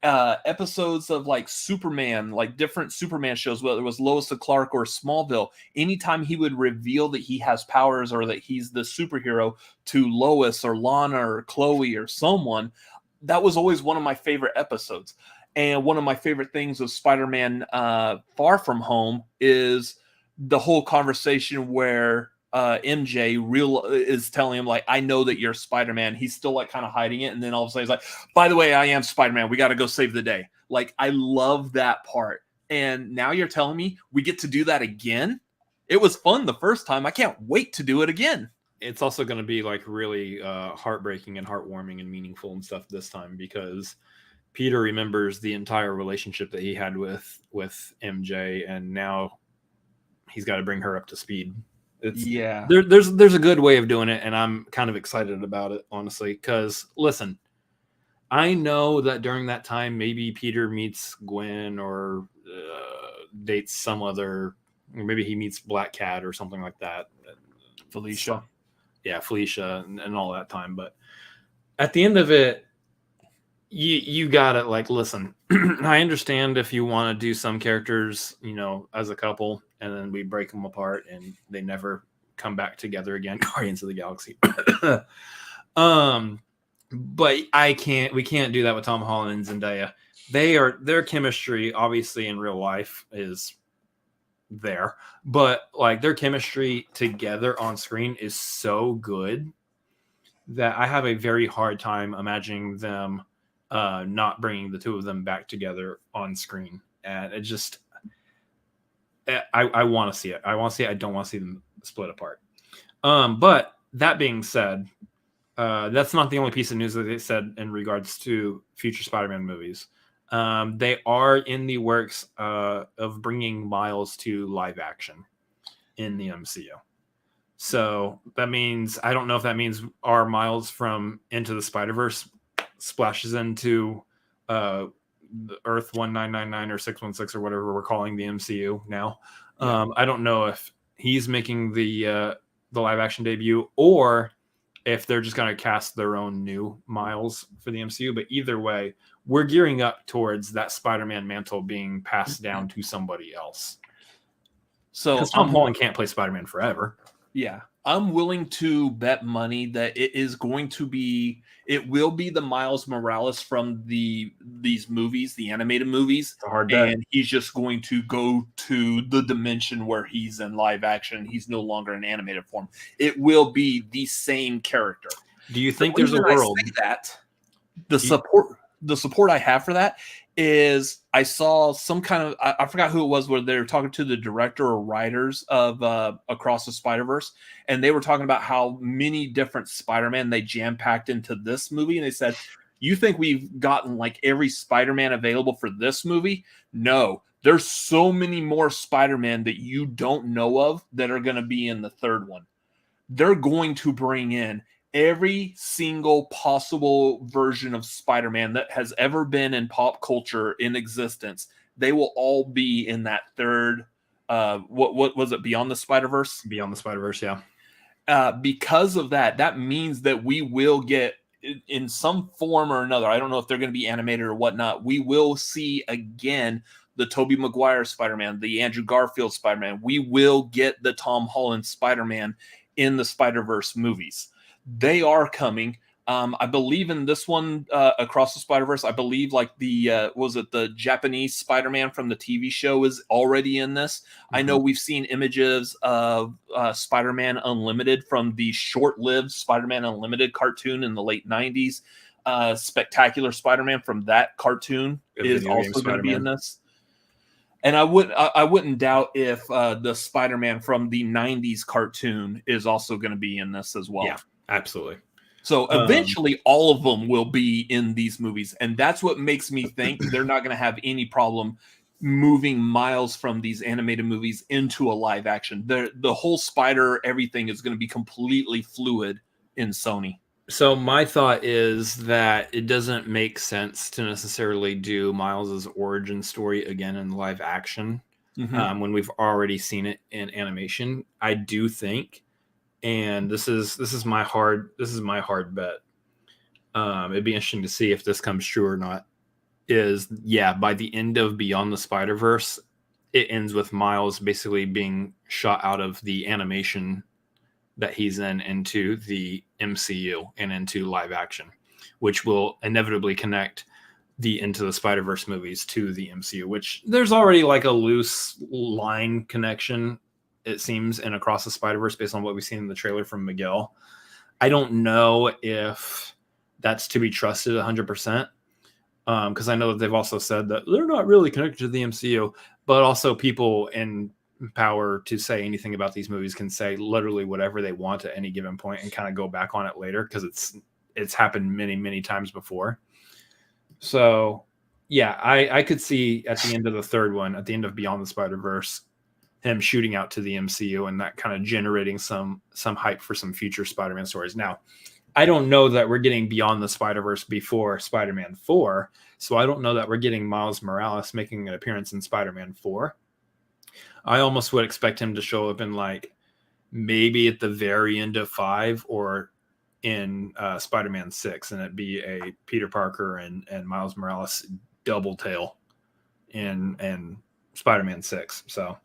Episodes of like Superman, like different Superman shows, whether it was Lois and Clark or Smallville, anytime he would reveal that he has powers or that he's the superhero to Lois or Lana or Chloe or someone, that was always one of my favorite episodes. And one of my favorite things of Spider-Man Far From Home is the whole conversation where MJ is telling him, like, I know that you're Spider-Man. He's still like kind of hiding it, and then all of a sudden he's like, by the way, I am Spider-Man. We got to go save the day. Like, I love that part. And now you're telling me we get to do that again? It was fun the first time. I can't wait to do it again.
It's also going to be like really heartbreaking and heartwarming and meaningful and stuff this time, because Peter remembers the entire relationship that he had with MJ, and now he's got to bring her up to speed. There's a good way of doing it, and I'm kind of excited about it, honestly, because listen, I know that during that time maybe Peter meets Gwen or dates some other, or maybe he meets Black Cat or something like that,
Felicia
and all that time. But at the end of it, you gotta, like, listen, I understand if you want to do some characters, as a couple, and then we break them apart and they never come back together again. Guardians of the Galaxy. But we can't do that with Tom Holland and Zendaya. Their chemistry, obviously in real life, is there, but like their chemistry together on screen is so good that I have a very hard time imagining them not bringing the two of them back together on screen. And it just, I want to see it. I want to see it. I don't want to see them split apart. But that being said, that's not the only piece of news that they said in regards to future Spider-Man movies. They are in the works of bringing Miles to live action in the MCU. So that means, I don't know if that means our Miles from Into the Spider-Verse splashes into the Earth 1999 or 616 or whatever we're calling the MCU now. I don't know if he's making the live action debut, or if they're just going to cast their own new Miles for the MCU. But either way, we're gearing up towards that Spider-Man mantle being passed down to somebody else. So Tom Holland can't play Spider-Man forever.
Yeah, I'm willing to bet money that it will be the Miles Morales from these movies, the animated movies.
It's a hard bet.
And he's just going to go to the dimension where he's in live action. He's no longer in animated form. It will be the same character.
Do you think there's a world
that the support I have for that is, I saw some kind of, I forgot who it was, where they were talking to the director or writers of Across the Spider-Verse, and they were talking about how many different Spider-Man they jam-packed into this movie, and they said, you think we've gotten like every Spider-Man available for this movie? No, there's so many more Spider-Man that you don't know of that are going to be in the third one. They're going to bring in every single possible version of Spider-Man that has ever been in pop culture in existence. They will all be in that third, what was it, Beyond the Spider-Verse?
Beyond the Spider-Verse, yeah.
Because of that, that means that we will get, in some form or another, I don't know if they're going to be animated or whatnot, we will see again the Tobey Maguire Spider-Man, the Andrew Garfield Spider-Man. We will get the Tom Holland Spider-Man in the Spider-Verse movies. They are coming. I believe in this one, Across the Spider-Verse, I believe like the Japanese Spider-Man from the TV show is already in this. Mm-hmm. I know we've seen images of Spider-Man Unlimited from the short-lived Spider-Man Unlimited cartoon in the late 90s. Spectacular Spider-Man from that cartoon is also going to be in this. And I wouldn't doubt if the Spider-Man from the 90s cartoon is also going to be in this as well.
Yeah, absolutely.
So eventually all of them will be in these movies. And that's what makes me think they're not going to have any problem moving Miles from these animated movies into a live action. The whole spider, everything is going to be completely fluid in Sony.
So my thought is that it doesn't make sense to necessarily do Miles's origin story again in live action when we've already seen it in animation. I do think, and this is my hard bet. It'd be interesting to see if this comes true or not. By the end of Beyond the Spider-Verse, it ends with Miles basically being shot out of the animation that he's in into the MCU and into live action, which will inevitably connect the Into the Spider-Verse movies to the MCU, which there's already like a loose line connection, it seems, in Across the Spider-Verse based on what we've seen in the trailer from Miguel. I don't know if that's to be trusted 100%. Because I know that they've also said that they're not really connected to the MCU, but also people in power to say anything about these movies can say literally whatever they want at any given point and kind of go back on it later, because it's happened many, many times before. So yeah, I could see at the end of the third one, at the end of Beyond the Spider-Verse, him shooting out to the MCU and that kind of generating some hype for some future Spider-Man stories. Now, I don't know that we're getting Beyond the Spider-Verse before Spider-Man 4, so I don't know that we're getting Miles Morales making an appearance in Spider-Man 4. I almost would expect him to show up in like maybe at the very end of 5 or in Spider-Man 6, and it'd be a Peter Parker and Miles Morales double tale in Spider-Man 6. So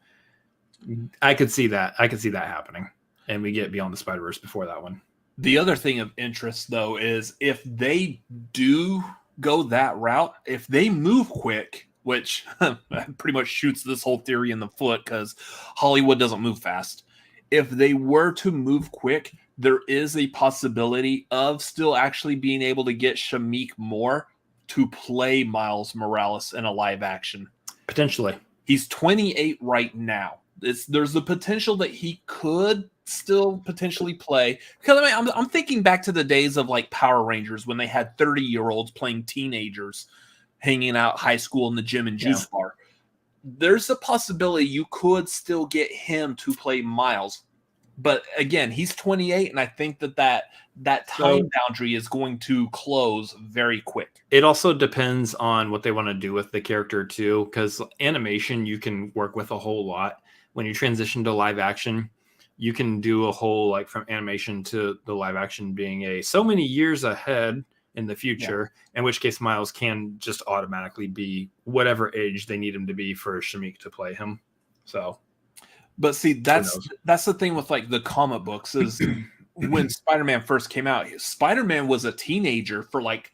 I could see that. I could see that happening, and we get Beyond the Spider-Verse before that one.
The other thing of interest, though, is if they do go that route, if they move quick, which pretty much shoots this whole theory in the foot because Hollywood doesn't move fast. If they were to move quick, there is a possibility of still actually being able to get Shameik Moore to play Miles Morales in a live action.
Potentially.
He's 28 right now. There's the potential that he could still potentially play, because I mean, I'm thinking back to the days of like Power Rangers when they had 30-year-olds playing teenagers hanging out high school in the gym and juice bar. There's a possibility you could still get him to play Miles, but again, he's 28, and I think that time boundary is going to close very quick.
It also depends on what they want to do with the character too, because animation you can work with a whole lot. When you transition to live action, you can do a whole, like, from animation to the live action being so many years ahead in the future, in which case Miles can just automatically be whatever age they need him to be for Shameik to play him. So,
but see, that's the thing with like the comic books is when Spider-Man first came out, Spider-Man was a teenager for like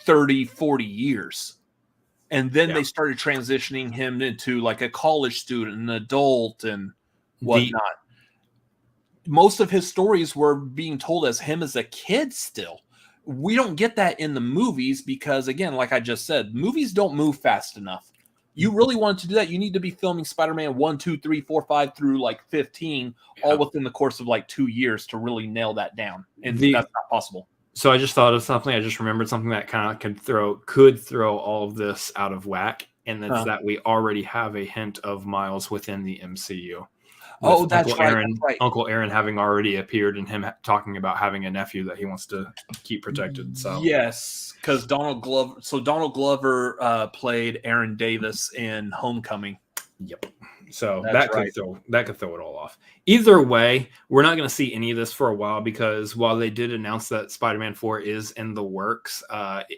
30, 40 years. And then they started transitioning him into like a college student, an adult, and whatnot. Most of his stories were being told as him as a kid still. We don't get that in the movies because, again, like I just said, movies don't move fast enough. You really want to do that, you need to be filming Spider-Man 1, 2, 3, 4, 5 through like 15, all within the course of like 2 years to really nail that down. And that's not possible.
So I just thought of something. I just remembered something that kind of could throw all of this out of whack, and that's that we already have a hint of Miles within the MCU.
Oh, that's
Uncle
right,
Aaron,
that's right.
Uncle Aaron having already appeared, and him talking about having a nephew that he wants to keep protected. So
yes, because Donald Glover played Aaron Davis in Homecoming.
Yep. So
That's
that could throw it all off. Either way, we're not going to see any of this for a while, because while they did announce that Spider-Man 4 is in the works,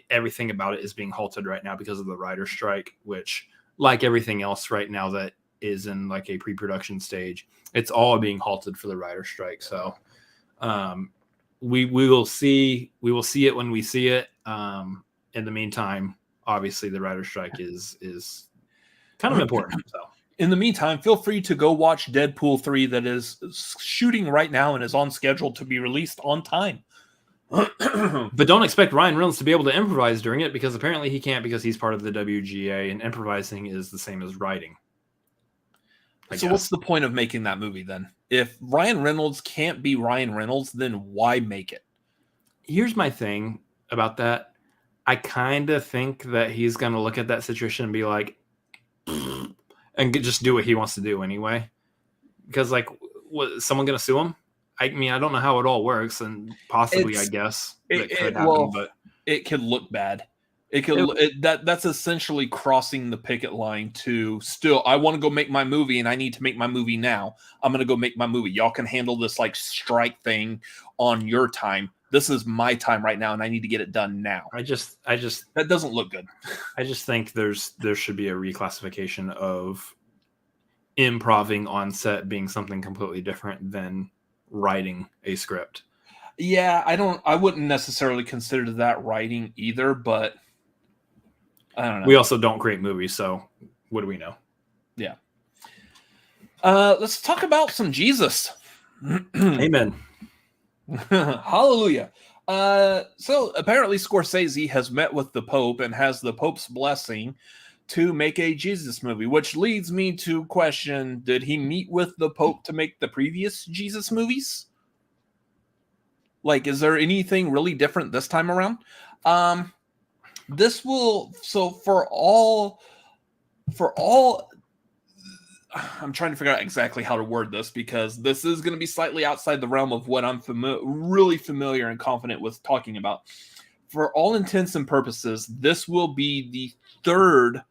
everything about it is being halted right now because of the writer's strike, which, like everything else right now that is in like a pre-production stage, it's all being halted for the writer's strike. So we will see it when we see it. In the meantime, obviously the writer's strike is kind of important. So
in the meantime, feel free to go watch Deadpool 3 that is shooting right now and is on schedule to be released on time.
But don't expect Ryan Reynolds to be able to improvise during it, because apparently he can't, because he's part of the WGA, and improvising is the same as writing.
So what's the point of making that movie then? If Ryan Reynolds can't be Ryan Reynolds, then why make it?
Here's my thing about that. I kind of think that he's going to look at that situation and be like, and just do what he wants to do anyway. Because like, what, someone gonna sue him? I mean, I don't know how it all works, and possibly, I guess that could happen. But
it could look bad. That's essentially crossing the picket line to still. I want to go make my movie, and I need to make my movie now. I'm gonna go make my movie. Y'all can handle this like strike thing on your time. This is my time right now, and I need to get it done now.
I just
that doesn't look good.
I just think there should be a reclassification of improving on set being something completely different than writing a script.
Yeah, I wouldn't necessarily consider that writing either, but I don't know.
We also don't create movies, so what do we know?
Yeah. Let's talk about some Jesus.
Amen.
Hallelujah. So apparently Scorsese has met with the Pope and has the Pope's blessing to make a Jesus movie, which leads me to question, did he meet with the Pope to make the previous Jesus movies? Like, is there anything really different this time around? This will, so for all, I'm trying to figure out exactly how to word this, because this is going to be slightly outside the realm of what I'm really familiar and confident with talking about. For all intents and purposes, this will be the third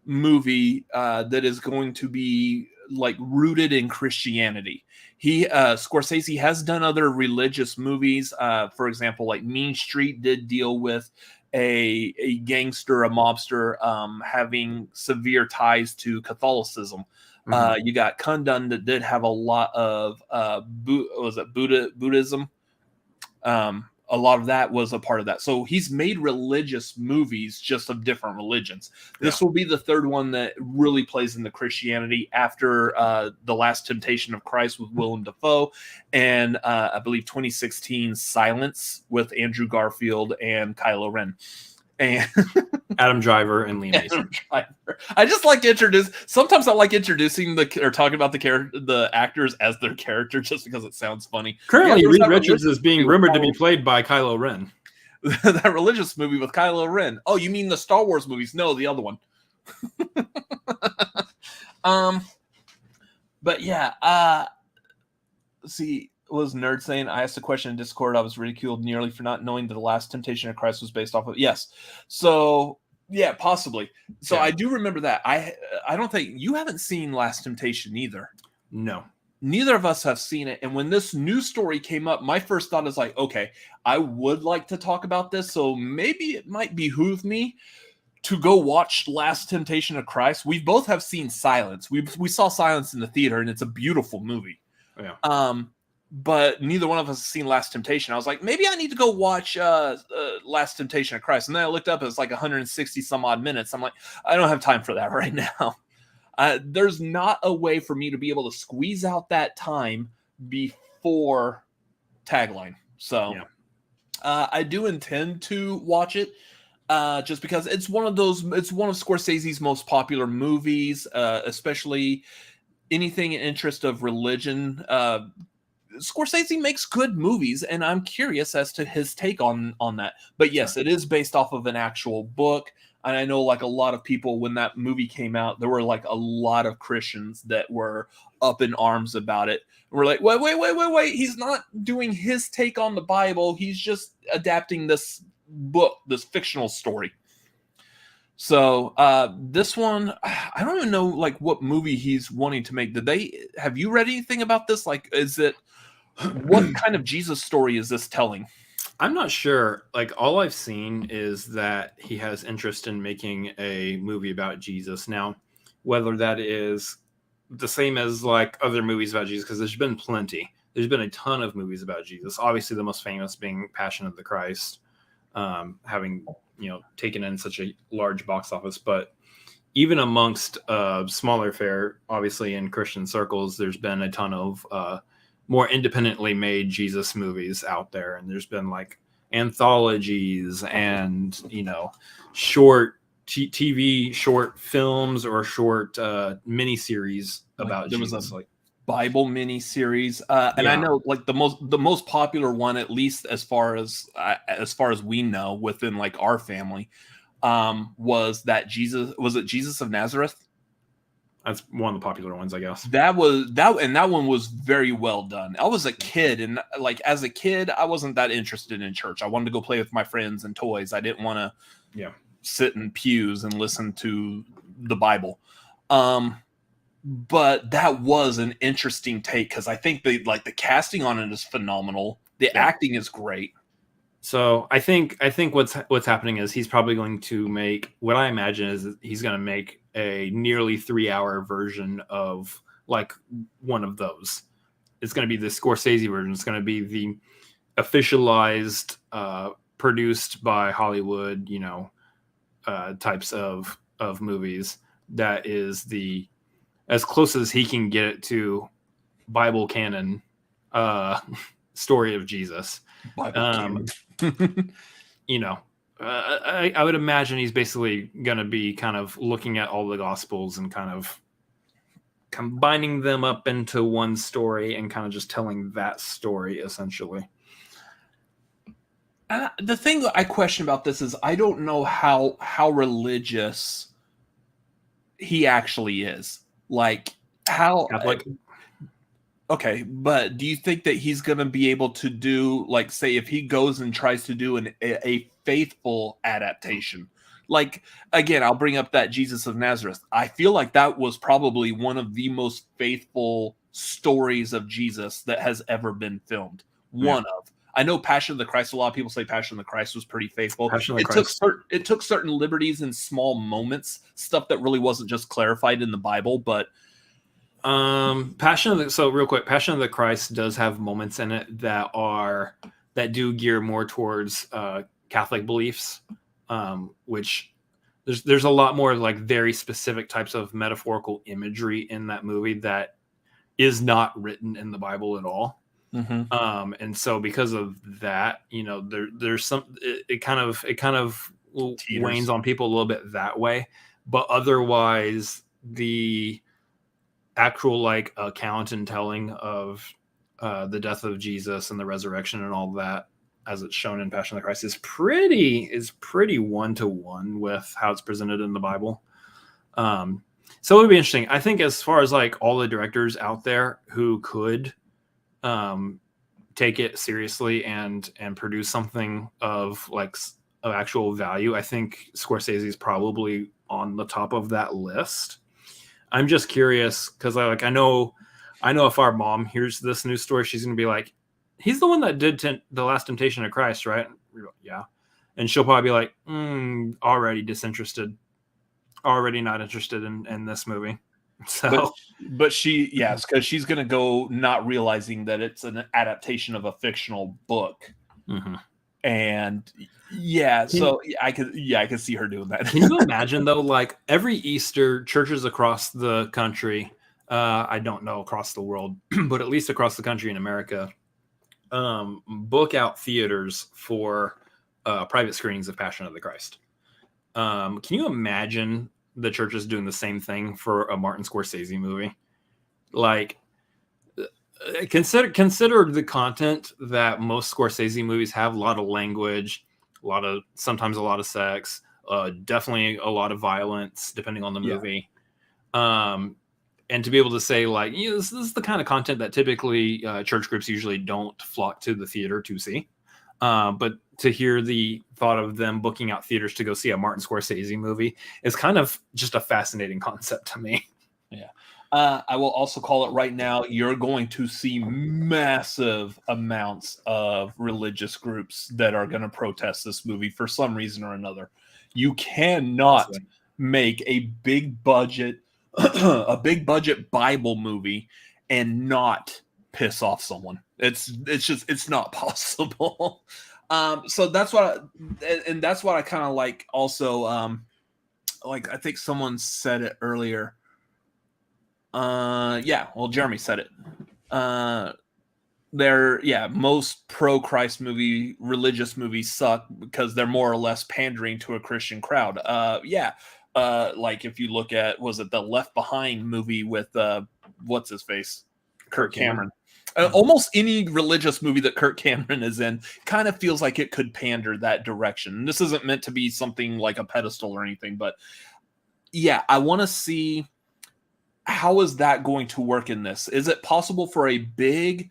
movie that is going to be like rooted in Christianity. Scorsese has done other religious movies. For example, like Mean Street did deal with a gangster, a mobster, having severe ties to Catholicism. You got Kundun that did have a lot of Buddhism. A lot of that was a part of that. So he's made religious movies just of different religions. This will be the third one that really plays into Christianity after The Last Temptation of Christ with Willem Dafoe and I believe 2016 Silence with Andrew Garfield and Kylo Ren. And
Adam Driver and Liam Neeson.
I just like sometimes I like introducing talking about the actors as their character just because it sounds funny.
Currently, Reed Richards is being rumored to be played by Kylo Ren.
That religious movie with Kylo Ren. Oh, you mean the Star Wars movies? No, the other one. But yeah, see, was Nerd saying, I asked a question in Discord, I was ridiculed nearly for not knowing that The Last Temptation of Christ was based off of. Yes. So yeah, possibly. So yeah. I do remember that. I don't think you haven't seen Last Temptation either.
No.
Neither of us have seen it. And when this news story came up, my first thought is like, okay, I would like to talk about this. So maybe it might behoove me to go watch Last Temptation of Christ. We both have seen Silence. We saw Silence in the theater, and it's a beautiful movie.
Yeah.
But neither one of us has seen Last Temptation. I was like, maybe I need to go watch Last Temptation of Christ. And then I looked up, it was like 160 some odd minutes. I'm like, I don't have time for that right now. There's not a way for me to be able to squeeze out that time before Tagline. So I do intend to watch it just because it's one of Scorsese's most popular movies, especially anything in interest of religion. Scorsese makes good movies, and I'm curious as to his take on that. But yes, it is based off of an actual book. And I know like a lot of people, when that movie came out, there were like a lot of Christians that were up in arms about it. And we're like, wait. He's not doing his take on the Bible. He's just adapting this book, this fictional story. So this one, I don't even know like what movie he's wanting to make. Have you read anything about this? Like, what kind of Jesus story is this telling?
I'm not sure. Like, all I've seen is that he has interest in making a movie about Jesus. Now, whether that is the same as like other movies about Jesus, because there's been plenty. There's been a ton of movies about Jesus. Obviously, the most famous being Passion of the Christ, having taken in such a large box office. But even amongst smaller fare, obviously in Christian circles, there's been a ton of more independently made Jesus movies out there. And there's been like anthologies and, short TV, short films or short mini-series about Jesus.
Was a Bible mini-series. And I know like the most popular one, at least as far as we know within like our family, was that Jesus of Nazareth?
That's one of the popular ones, I guess.
That one was very well done. I was a kid, and like as a kid, I wasn't that interested in church. I wanted to go play with my friends and toys. I didn't want to sit in pews and listen to the Bible. But that was an interesting take because I think the casting on it is phenomenal. The acting is great.
So I think what's happening is he's probably going to make, what I imagine is he's going to make a nearly 3-hour version of like one of those. It's going to be the Scorsese version. It's going to be the officialized, produced by Hollywood, types of movies. That is the as close as he can get it to Bible canon story of Jesus. I would imagine he's basically going to be kind of looking at all the Gospels and kind of combining them up into one story and kind of just telling that story, essentially.
The thing I question about this is I don't know how religious he actually is. Like, how...
Catholic.
Okay, but do you think that he's going to be able to do, like, say, if he goes and tries to do a faithful adaptation? Like, again, I'll bring up that Jesus of Nazareth. I feel like that was probably one of the most faithful stories of Jesus that has ever been filmed. One of. I know Passion of the Christ, a lot of people say Passion of the Christ was pretty faithful. It took certain liberties in small moments, stuff that really wasn't just clarified in the Bible, but...
Passion of the Christ does have moments in it that do gear more towards Catholic beliefs, which there's a lot more like very specific types of metaphorical imagery in that movie that is not written in the Bible at all.
Mm-hmm.
And so because of that, there's some it kind of wanes on people a little bit that way, but otherwise the actual like account and telling of the death of Jesus and the resurrection and all that, as it's shown in Passion of the Christ, is pretty one-to-one with how it's presented in the Bible. So it would be interesting. I think as far as like all the directors out there who could take it seriously and produce something of actual value, I think Scorsese is probably on the top of that list. I'm just curious because I know if our mom hears this news story, she's going to be like, he's the one that did The Last Temptation of Christ, right? Yeah. And she'll probably be like, already disinterested, already not interested in this movie. So,
but because she's going to go not realizing that it's an adaptation of a fictional book.
Mm-hmm.
And I could see her doing that.
Can you imagine though, like every Easter, churches across the country, I don't know across the world, but at least across the country in America, book out theaters for private screenings of Passion of the Christ. Can you imagine the churches doing the same thing for a Martin Scorsese movie? Like, consider the content that most Scorsese movies have. A lot of language, sometimes a lot of sex, definitely a lot of violence depending on the movie. And to be able to say like, this is the kind of content that typically church groups usually don't flock to the theater to see. But to hear the thought of them booking out theaters to go see a Martin Scorsese movie is kind of just a fascinating concept to me.
Yeah. I will also call it right now. You're going to see massive amounts of religious groups that are going to protest this movie for some reason or another. You cannot make a big budget Bible movie and not piss off someone. It's not possible. So that's what I kind of like. Also, I think someone said it earlier. Jeremy said it. Most pro-Christ religious movies suck because they're more or less pandering to a Christian crowd. Like if you look at, was it the Left Behind movie with what's his face, Kirk Cameron? Almost any religious movie that Kirk Cameron is in kind of feels like it could pander that direction. And this isn't meant to be something like a pedestal or anything, but yeah, I want to see how is that going to work in this? Is it possible for a big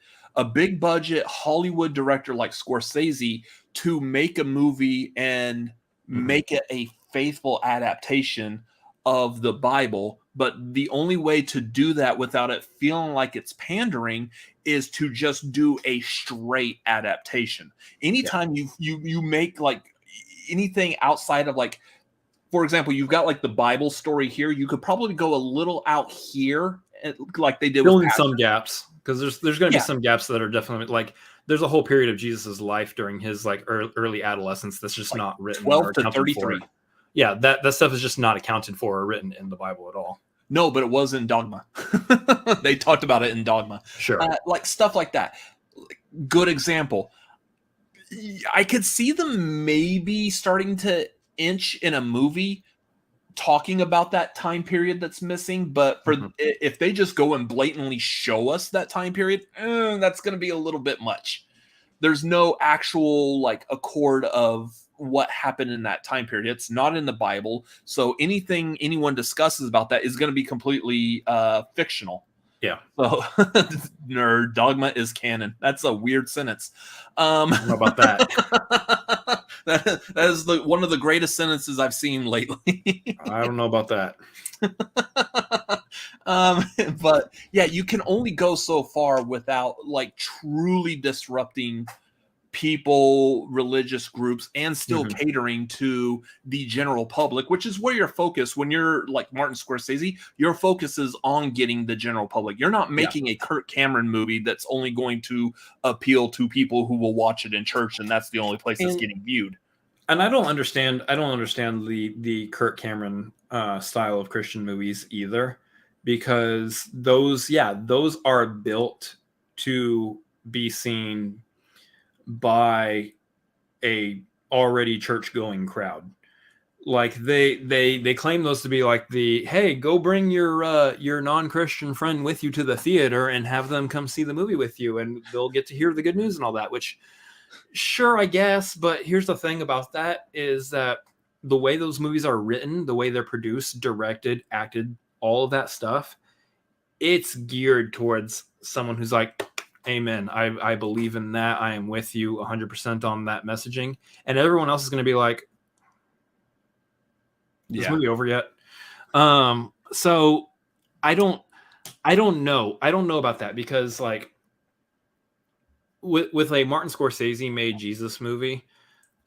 budget Hollywood director like Scorsese to make a movie and make it a faithful adaptation of the Bible? But the only way to do that without it feeling like it's pandering is to just do a straight adaptation. Anytime you make like anything outside of, like, for example, you've got like the Bible story here, you could probably go a little out here, like they did
filling
with
some gaps, because there's going to be some gaps that are definitely, like, there's a whole period of Jesus's life during his like early adolescence that's just like not written.
12 to 33.
Yeah, that stuff is just not accounted for or written in the Bible at all.
No, but it was in Dogma. They talked about it in Dogma.
Sure.
Like stuff like that. Good example. I could see them maybe starting to inch in a movie talking about that time period that's missing, but for if they just go and blatantly show us that time period, that's going to be a little bit much. There's no actual like accord of what happened in that time period. It's not in the Bible, so anything anyone discusses about that is going to be completely fictional.
Yeah.
So, nerd, Dogma is canon. That's a weird sentence.
I don't know about that.
that is one of the greatest sentences I've seen lately.
I don't know about that.
But yeah, you can only go so far without like truly disrupting people, religious groups, and still catering to the general public, which is where your focus, when you're like Martin Scorsese, your focus is on getting the general public. You're not making a Kirk Cameron movie that's only going to appeal to people who will watch it in church, and that's the only place it's getting viewed.
And I don't understand the Kirk Cameron style of Christian movies either, because those are built to be seen by a already church going crowd. Like they claim those to be like the, hey, go bring your non-Christian friend with you to the theater and have them come see the movie with you, and they'll get to hear the good news and all that, which sure, I guess, but here's the thing about that is that the way those movies are written, the way they're produced, directed, acted, all of that stuff, it's geared towards someone who's like, amen, I believe in that. I am with you 100% on that messaging. And everyone else is going to be like, is this movie over yet? So I don't know. I don't know about that, because like with a Martin Scorsese made Jesus movie,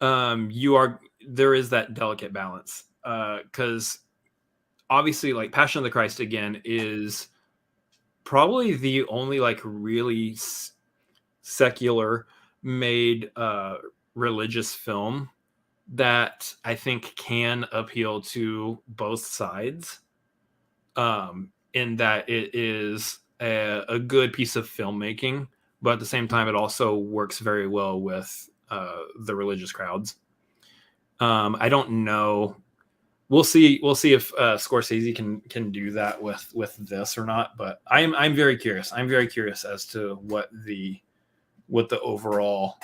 there is that delicate balance. Because obviously, like Passion of the Christ again is probably the only like really secular made religious film that I think can appeal to both sides, in that it is a good piece of filmmaking, but at the same time it also works very well with the religious crowds. I don't know. We'll see if Scorsese can do that with this or not. But I'm very curious. I'm very curious as to what the overall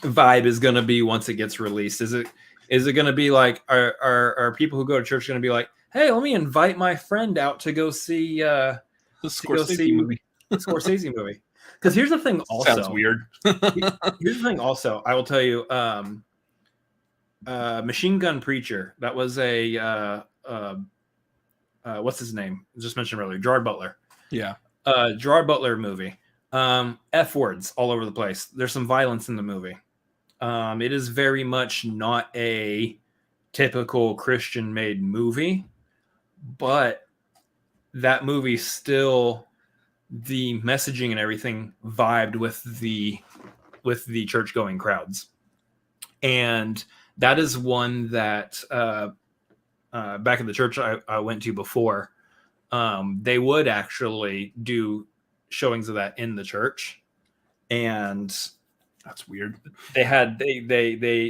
vibe is going to be once it gets released. Is it going to be like, are people who go to church going to be like, hey, let me invite my friend out to go see the Scorsese movie? Scorsese movie. Because here's the thing. Also,
sounds weird.
Here's the thing. Also, I will tell you. Machine Gun Preacher. That was a what's his name? Just mentioned earlier, Gerard Butler.
Yeah.
Gerard Butler movie. F words all over the place. There's some violence in the movie. It is very much not a typical Christian made movie, but that movie still, the messaging and everything vibed with the church going crowds. And that is one that back in the church I went to before, they would actually do showings of that in the church, and
that's weird.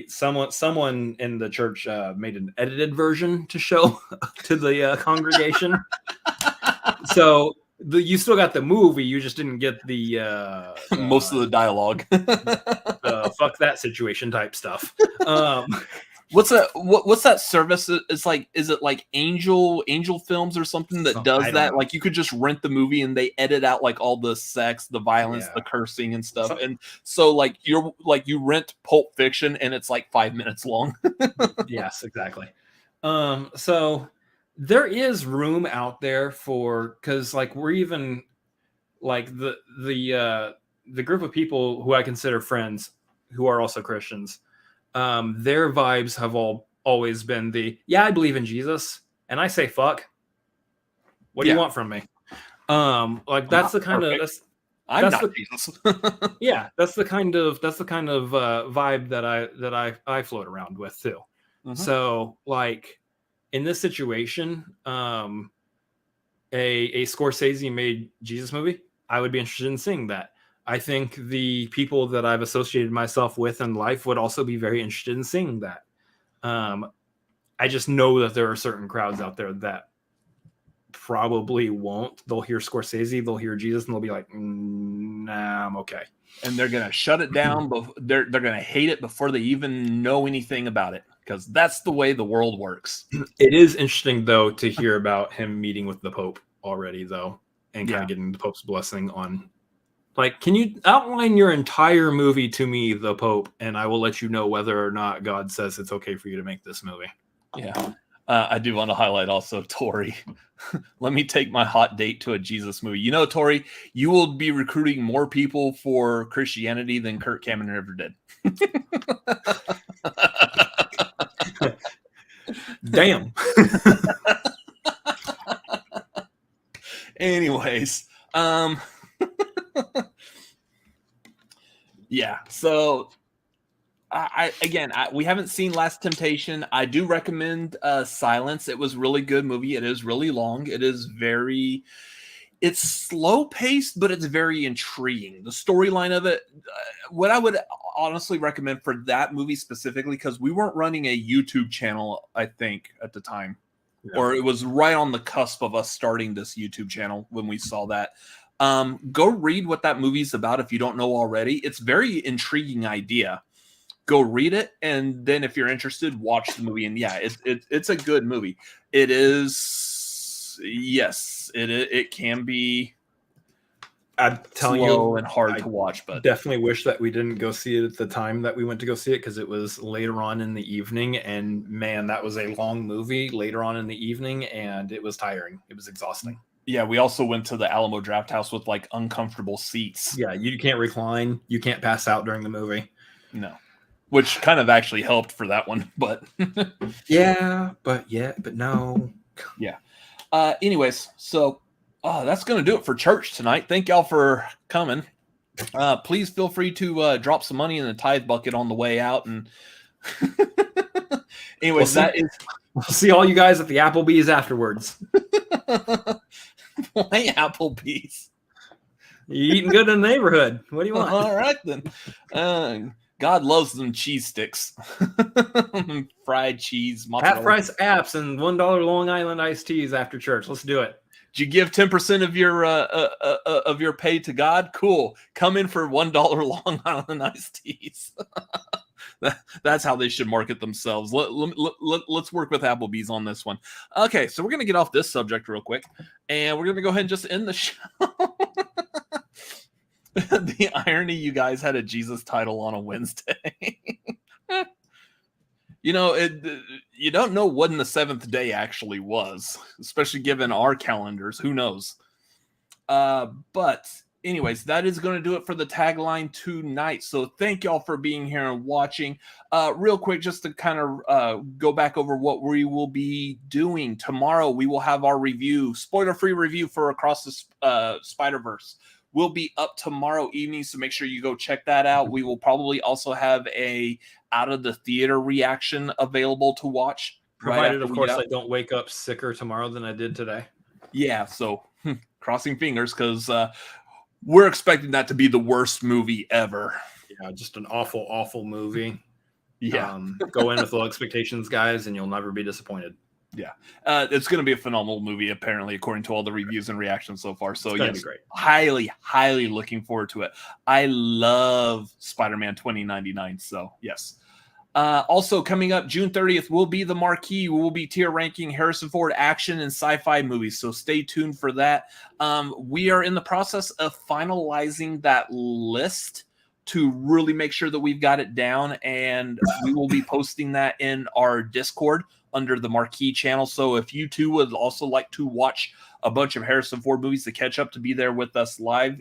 Someone in the church made an edited version to show to the congregation. So you still got the movie, you just didn't get the
most of the dialogue.
Fuck that situation type stuff.
What's that service? It's like, is it like Angel Films or something that does that? Like you could just rent the movie and they edit out like all the sex, the violence, the cursing and stuff. And so like you rent Pulp Fiction and it's like 5 minutes long.
Yes, exactly. So there is room out there for, because like we're even like the group of people who I consider friends who are also Christians. Their vibes have always been I believe in Jesus and I say fuck. What do you want from me? Like that's the kind of
Jesus.
Yeah, that's the kind of vibe that I float around with too. Mm-hmm. So like in this situation, a Scorsese made Jesus movie, I would be interested in seeing that. I think the people that I've associated myself with in life would also be very interested in seeing that. I just know that there are certain crowds out there that probably won't. They'll hear Scorsese, they'll hear Jesus, and they'll be like, nah, I'm okay.
And they're going to shut it down. But they're going to hate it before they even know anything about it, because that's the way the world works.
It is interesting, though, to hear about him meeting with the Pope already, though, and kind of getting the Pope's blessing on. Like, can you outline your entire movie to me, the Pope, and I will let you know whether or not God says it's okay for you to make this movie.
Yeah. I do want to highlight also Tori. Let me take my hot date to a Jesus movie. You know, Tori, you will be recruiting more people for Christianity than Kirk Cameron ever did.
Damn.
Anyways, yeah, so we haven't seen Last Temptation. I do recommend Silence. It was a really good movie. It is really long. It's slow paced, but it's very intriguing. The storyline of it, what I would honestly recommend for that movie specifically, because we weren't running a YouTube channel, I think, at the time, or it was right on the cusp of us starting this YouTube channel when we saw that. Go read what that movie's about if you don't know already. It's very intriguing idea. Go read it, and then if you're interested, watch the movie. And yeah, it's a good movie. It is, yes, it can be.
I'm telling
slow
you,
and hard to watch, but
definitely wish that we didn't go see it at the time that we went to go see it, because it was later on in the evening, and man, that was a long movie later on in the evening, and it was tiring. It was exhausting.
Yeah, we also went to the Alamo Draft House with like uncomfortable seats.
Yeah, you can't recline. You can't pass out during the movie.
No. Which kind of actually helped for that one, but
but no.
Yeah. Anyways, so that's going to do it for church tonight. Thank y'all for coming. Please feel free to drop some money in the tithe bucket on the way out. And anyways,
we'll see all you guys at the Applebee's afterwards.
Why Applebee's?
You eating good in the neighborhood. What do you want?
All right then. God loves them cheese sticks. Fried cheese.
Half price apps and $1 Long Island iced teas after church. Let's do it.
Did you give 10% of your pay to God? Cool. Come in for $1 Long Island iced teas. That's how they should market themselves. Let's work with Applebee's on this one. Okay, so we're going to get off this subject real quick, and we're going to go ahead and just end the show. The irony, you guys had a Jesus title on a Wednesday. You know, you don't know when the seventh day actually was, especially given our calendars. Who knows? But anyways, that is going to do it for the tagline tonight. So thank y'all for being here and watching. Real quick, just to kind of go back over what we will be doing. Tomorrow, we will have our review, spoiler-free review for Across the Spider-Verse. Will be up tomorrow evening, so make sure you go check that out. We will probably also have a out of the theater reaction available to watch.
Provided, of course, I don't wake up sicker tomorrow than I did today.
Yeah, so crossing fingers, because we're expecting that to be the worst movie ever.
Yeah, just an awful, awful movie.
Yeah.
Go in with low expectations, guys, and you'll never be disappointed.
Yeah, it's going to be a phenomenal movie, apparently, according to all the reviews and reactions so far. So, yes,
great.
Highly, highly looking forward to it. I love Spider-Man 2099. So, yes. Also coming up June 30th will be the marquee. We will be tier ranking Harrison Ford action and sci-fi movies, so stay tuned for that. We are in the process of finalizing that list to really make sure that we've got it down, and we will be posting that in our Discord under the marquee channel. So if you too would also like to watch a bunch of Harrison Ford movies to catch up, to be there with us live,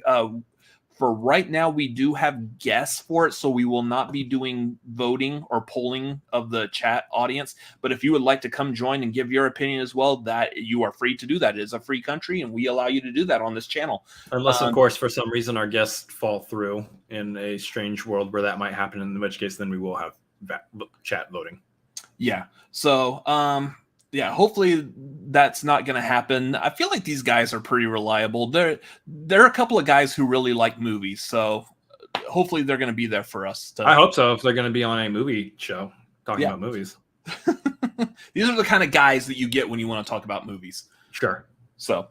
for right now, we do have guests for it, so we will not be doing voting or polling of the chat audience. But if you would like to come join and give your opinion as well, that you are free to do that. It is a free country, and we allow you to do that on this channel.
Unless, of course, for some reason our guests fall through in a strange world where that might happen, in which case then we will have chat voting.
Yeah. So, yeah, hopefully that's not going to happen. I feel like these guys are pretty reliable. There are a couple of guys who really like movies, so hopefully they're going to be there for us.
I hope so, if they're going to be on a movie show talking about movies.
These are the kind of guys that you get when you want to talk about movies.
Sure.
So,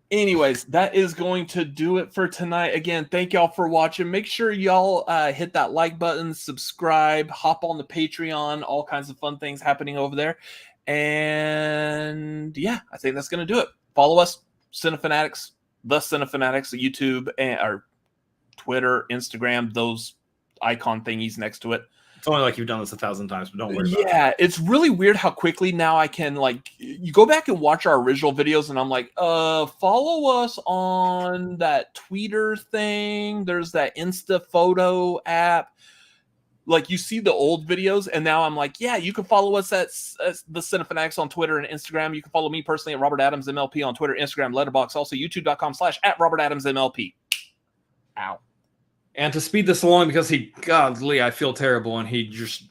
anyways, that is going to do it for tonight. Again, thank y'all for watching. Make sure y'all hit that like button, subscribe, hop on the Patreon, all kinds of fun things happening over there. And yeah, I think that's going to do it. Follow us, Cinefanatics, the Cinefanatics, YouTube, and our Twitter, Instagram, those icon thingies next to it.
It's only like you've done this 1,000 times, but don't worry about it.
Yeah, it's really weird how quickly now I can, like, you go back and watch our original videos, and I'm like, follow us on that Tweeter thing. There's that Insta Photo app. Like, you see the old videos, and now I'm like, yeah, you can follow us at the Cinefanatics on Twitter and Instagram. You can follow me personally at Robert Adams MLP on Twitter, Instagram, Letterboxd, also youtube.com/@RobertAdamsMLP. Ow.
And to speed this along, because godly, I feel terrible, and he just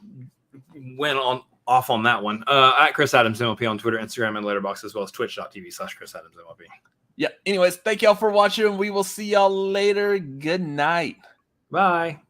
went off on that one. At Chris Adams MLP on Twitter, Instagram, and Letterboxd, as well as twitch.tv/ChrisAdamsMLP.
Yeah. Anyways, thank y'all for watching. We will see y'all later. Good night.
Bye.